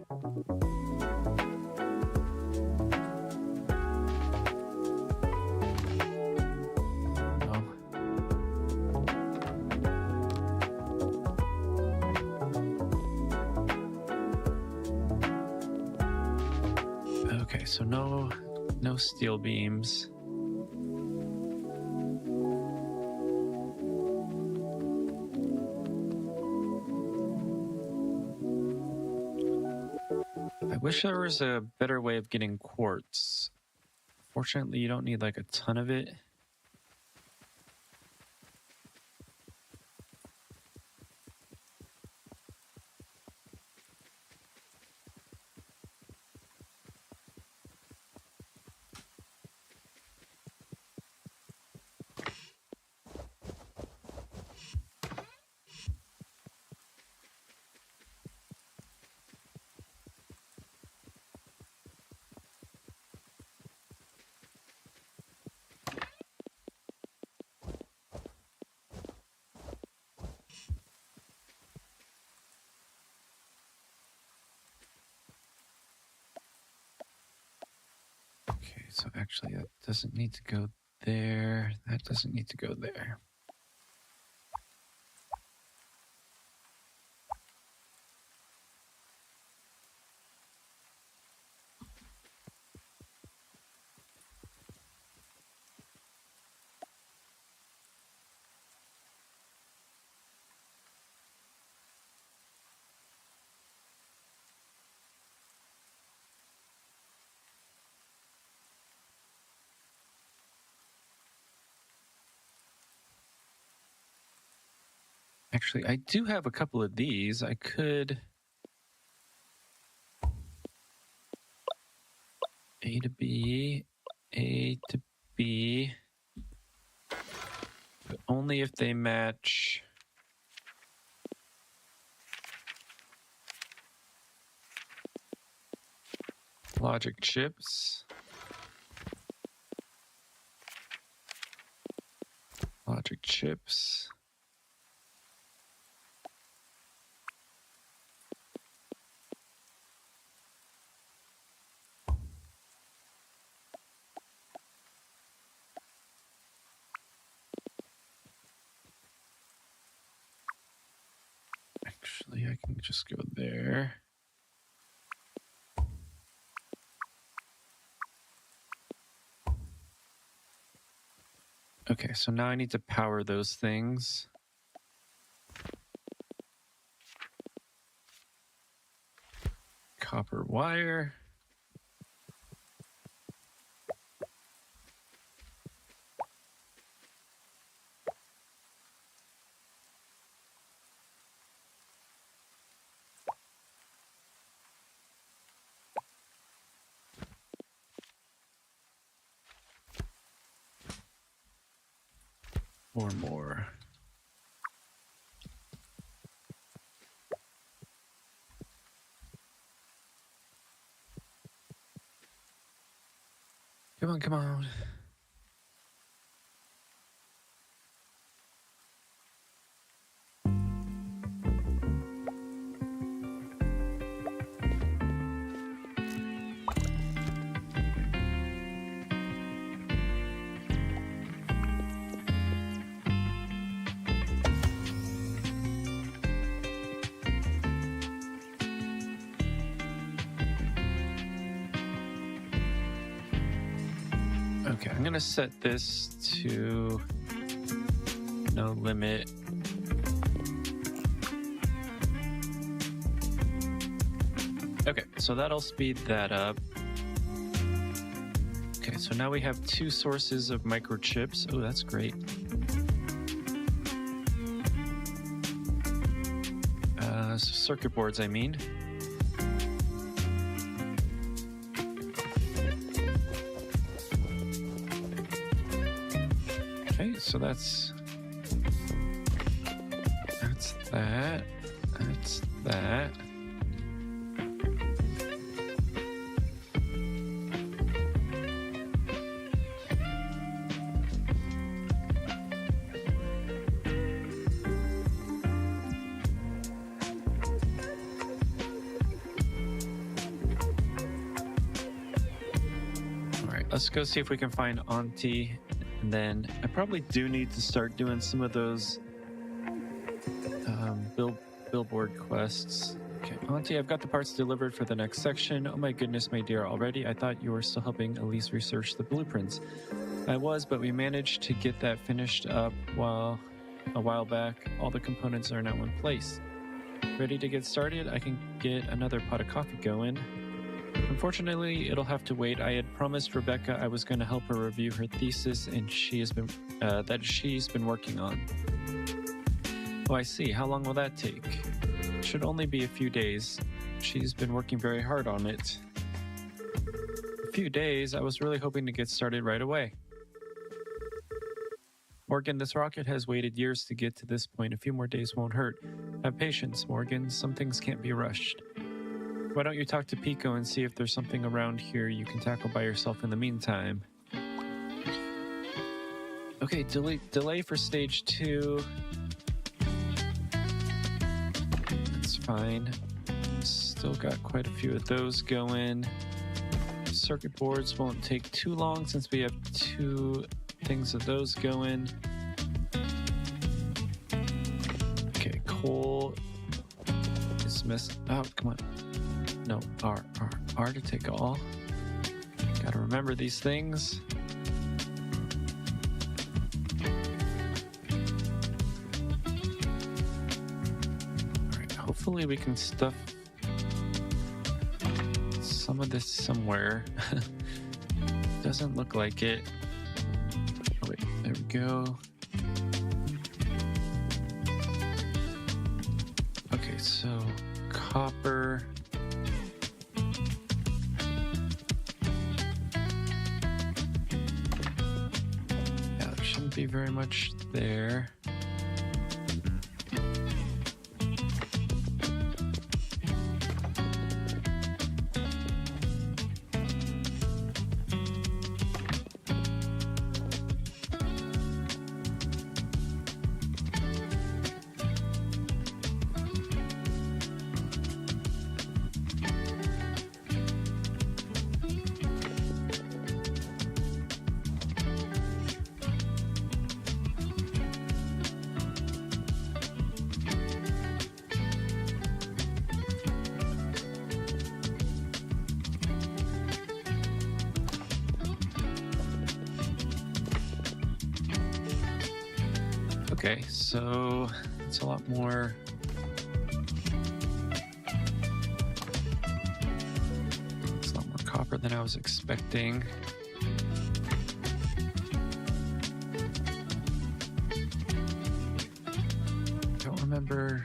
Okay, so no steel beams. I wish there was a better way of getting quartz. Fortunately, you don't need like a ton of it. Okay, so actually that doesn't need to go there. That doesn't need to go there. Actually, I do have a couple of these. I could... A to B, A to B, but only if they match logic chips. Logic chips. Actually, I can just go there. Okay, so now I need to power those things. Copper wire. Or more. Come on, come on. Okay, I'm gonna set this to no limit. Okay, so that'll speed that up. Okay, so now we have 2 sources of microchips. Oh, that's great. Circuit boards, I mean. Okay, so that's that. That's that. Let's go see if we can find Auntie, and then I probably do need to start doing some of those billboard quests. Okay, Auntie, I've got the parts delivered for the next section. Oh my goodness, my dear, already? I thought you were still helping Elise research the blueprints. I was, but we managed to get that finished up a while back. All the components are now in place. Ready to get started? I can get another pot of coffee going. Unfortunately, it'll have to wait. I had promised Rebecca I was going to help her review her thesis, and she's been working on. Oh, I see. How long will that take? It should only be a few days. She's been working very hard on it. A few days? I was really hoping to get started right away. Morgan, this rocket has waited years to get to this point. A few more days won't hurt. Have patience, Morgan. Some things can't be rushed. Why don't you talk to Pico and see if there's something around here you can tackle by yourself in the meantime? Okay, delay for stage 2. That's fine. Still got quite a few of those going. Circuit boards won't take too long since we have 2 things of those going. Okay, coal is missed. Oh, come on. No, R to take all. Gotta remember these things. Alright, hopefully we can stuff some of this somewhere. Doesn't look like it. Oh wait, there we go. Okay, so copper. shouldn't be very much there. Okay, so it's a lot more. It's a lot more copper than I was expecting. Don't remember.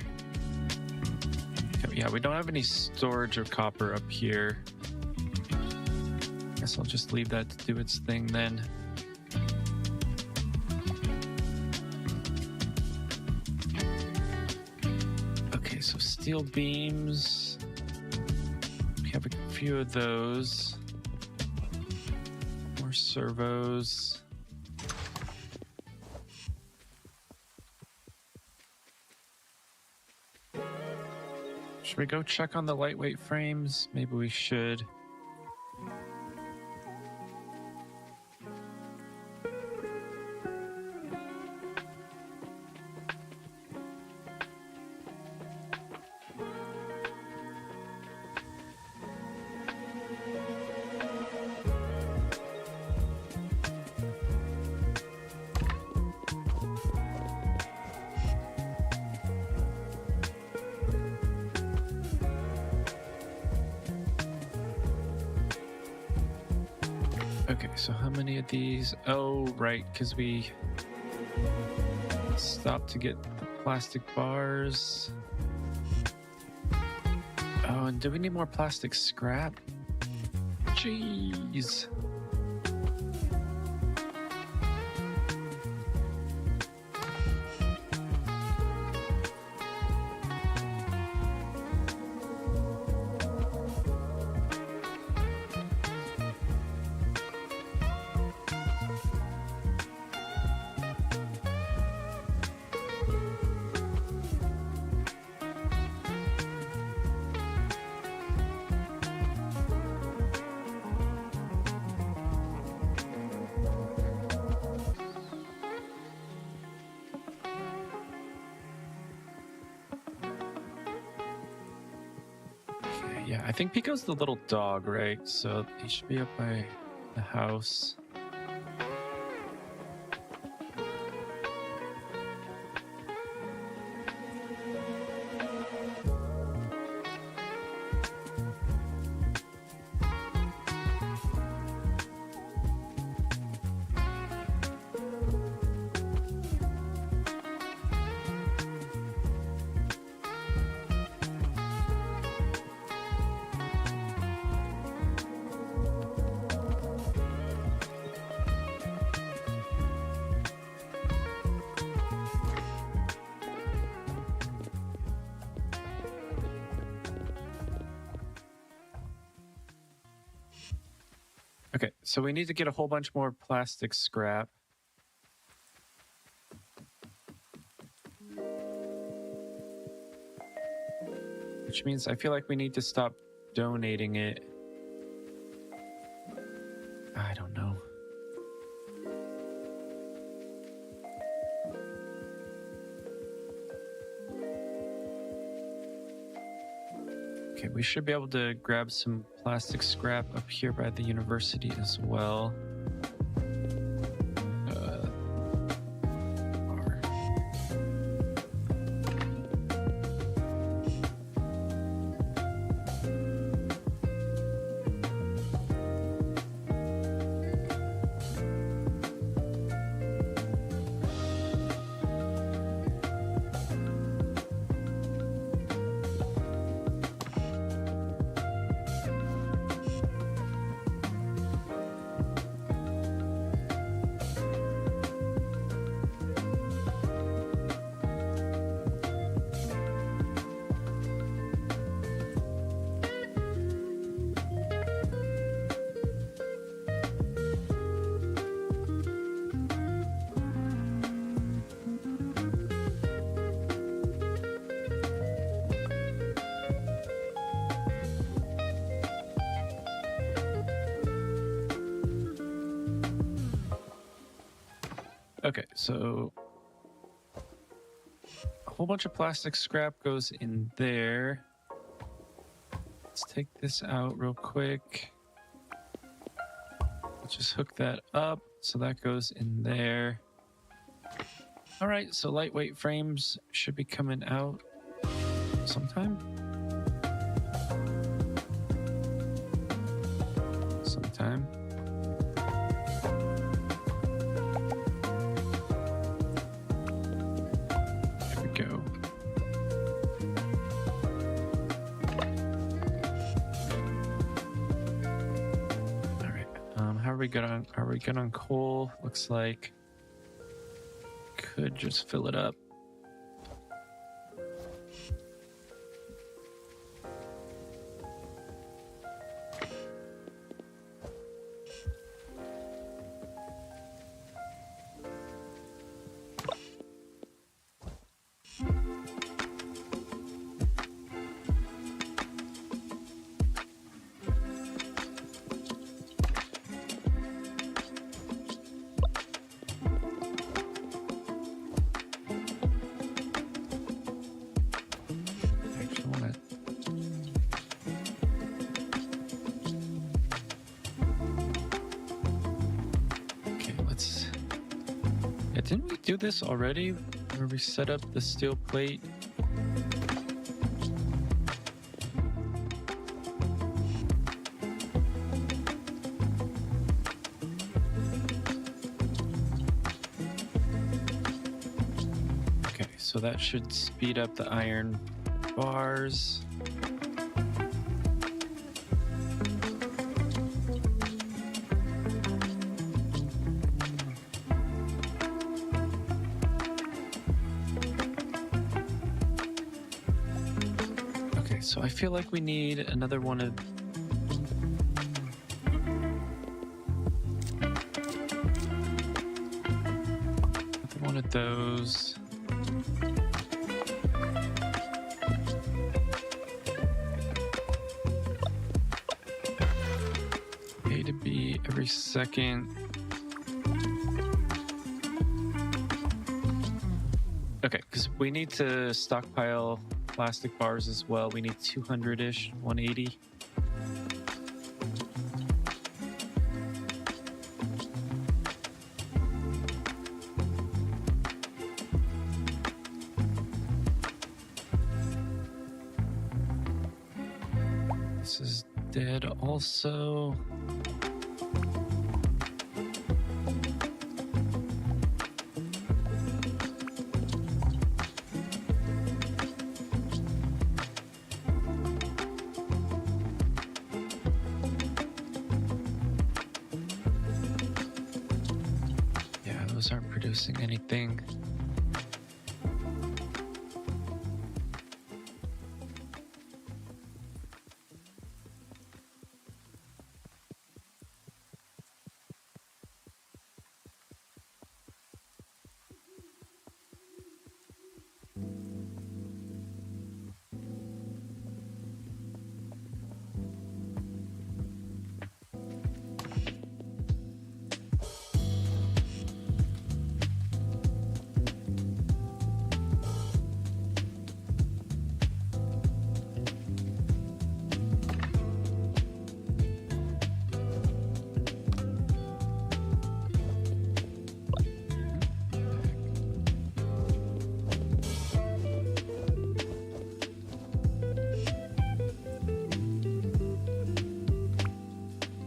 Yeah, we don't have any storage of copper up here. Guess I'll just leave that to do its thing then. So steel beams, we have a few of those. More servos. Should we go check on the lightweight frames? Maybe we should. Okay, so how many of these? Oh, right, because we stopped to get the plastic bars. Oh, and do we need more plastic scrap? Jeez. Yeah, I think Pico's the little dog, right? So he should be up by the house. Okay, so we need to get a whole bunch more plastic scrap. Which means I feel like we need to stop donating it. I don't know. Okay, we should be able to grab some plastic scrap up here by the university as well. Okay, so a whole bunch of plastic scrap goes in there. Let's take this out real quick. Let's just hook that up. So that goes in there. All right, so lightweight frames should be coming out sometime. Sometime. There we go. All right. How are we good on? Are we good on coal? Looks like could just fill it up. Didn't we do this already, where we set up the steel plate? Okay, so that should speed up the iron bars. So I feel like we need another one of those. A to B every second. Okay, because we need to stockpile plastic bars as well. We need 200-ish, 180. This is dead also. Aren't producing anything.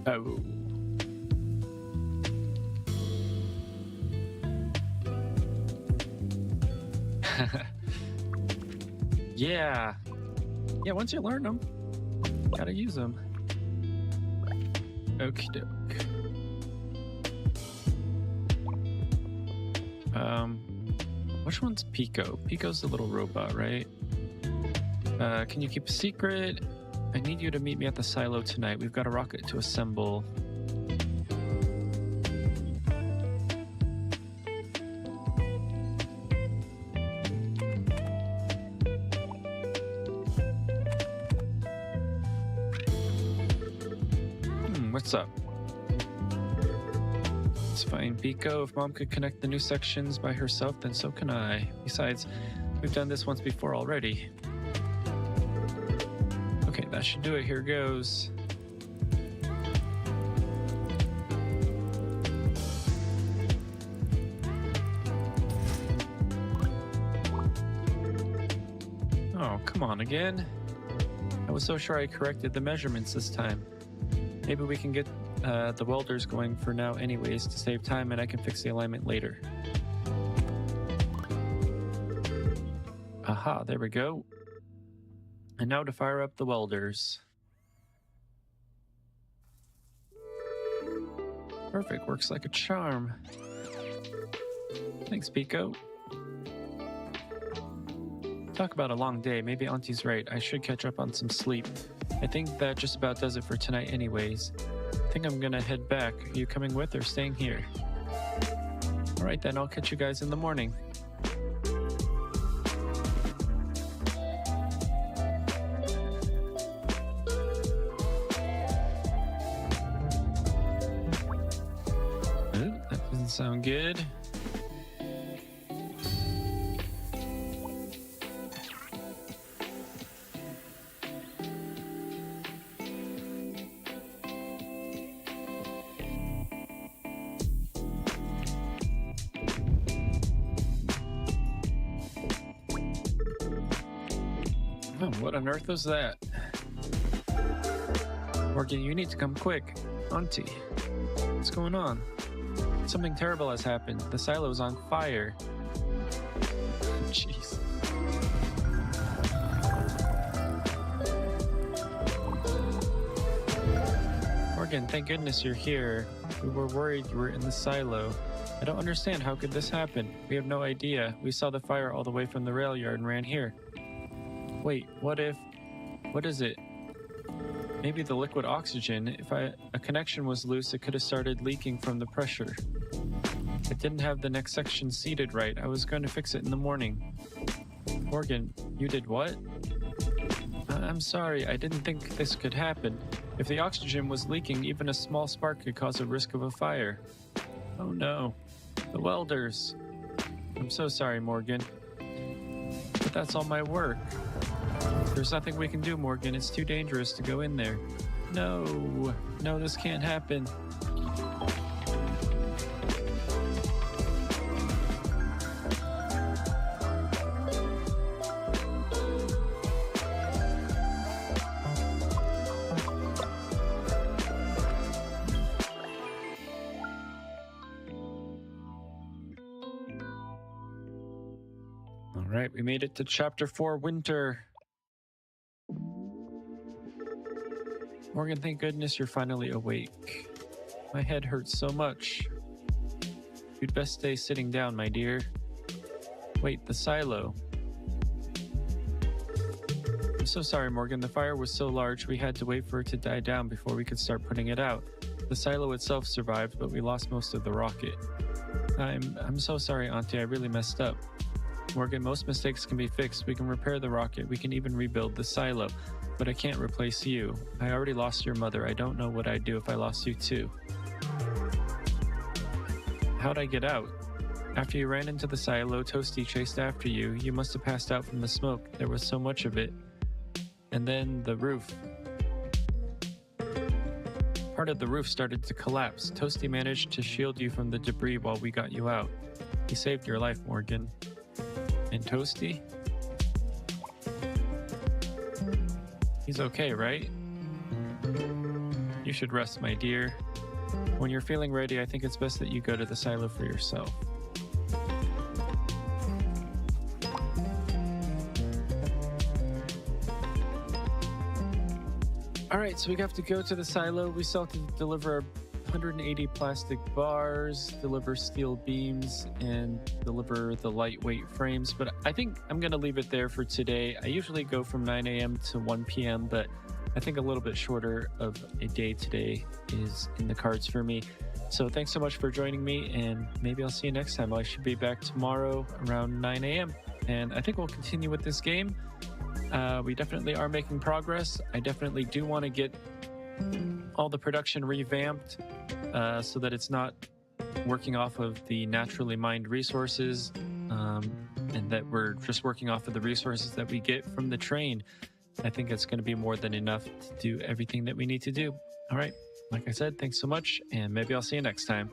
Oh. Yeah. Yeah, once you learn them, gotta use them. Okie doke. Which one's Pico? Pico's the little robot, right? Can you keep a secret? I need you to meet me at the silo tonight. We've got a rocket to assemble. What's up? It's fine, Pico. If Mom could connect the new sections by herself, then so can I. Besides, we've done this once before already. Okay, that should do it. Here goes. Oh, come on again. I was so sure I corrected the measurements this time. Maybe we can get the welders going for now anyways to save time, and I can fix the alignment later. Aha, there we go. And now to fire up the welders. Perfect, works like a charm. Thanks, Pico. Talk about a long day. Maybe Auntie's right. I should catch up on some sleep. I think that just about does it for tonight anyways. I think I'm gonna head back. Are you coming with or staying here? Alright then, I'll catch you guys in the morning. Ooh, that doesn't sound good. Oh, what on earth was that? Morgan, you need to come quick. Auntie, what's going on? Something terrible has happened. The silo's on fire. Jeez. Morgan, thank goodness you're here. We were worried you were in the silo. I don't understand. How could this happen? We have no idea. We saw the fire all the way from the rail yard and ran here. Wait, what is it? Maybe the liquid oxygen. If a connection was loose, it could have started leaking from the pressure. It didn't have the next section seated right. I was going to fix it in the morning. Morgan, you did what? I'm sorry, I didn't think this could happen. If the oxygen was leaking, even a small spark could cause a risk of a fire. Oh no, the welders. I'm so sorry, Morgan. But that's all my work. There's nothing we can do, Morgan. It's too dangerous to go in there. No, this can't happen. All right, we made it to Chapter 4, Winter. Morgan, thank goodness you're finally awake. My head hurts so much. You'd best stay sitting down, my dear. Wait, the silo. I'm so sorry, Morgan. The fire was so large we had to wait for it to die down before we could start putting it out. The silo itself survived, but we lost most of the rocket. I'm so sorry, Auntie. I really messed up. Morgan, most mistakes can be fixed. We can repair the rocket. We can even rebuild the silo. But I can't replace you. I already lost your mother. I don't know what I'd do if I lost you too. How'd I get out? After you ran into the silo, Toasty chased after you. You must have passed out from the smoke. There was so much of it. And then the roof. Part of the roof started to collapse. Toasty managed to shield you from the debris while we got you out. He saved your life, Morgan. And Toasty? He's okay, right? You should rest, my dear. When you're feeling ready, I think it's best that you go to the silo for yourself. Alright, so we have to go to the silo. We still have to deliver 180 plastic bars, deliver steel beams, and deliver the lightweight frames. But I think I'm going to leave it there for today. I usually go from 9 a.m. to 1 p.m., but I think a little bit shorter of a day today is in the cards for me. So thanks so much for joining me, and maybe I'll see you next time. I should be back tomorrow around 9 a.m. And I think we'll continue with this game. We definitely are making progress. I definitely do want to get all the production revamped so that it's not working off of the naturally mined resources, and that we're just working off of the resources that we get from the train, I think it's going to be more than enough to do everything that we need to do. All right. Like I said, thanks so much, and maybe I'll see you next time.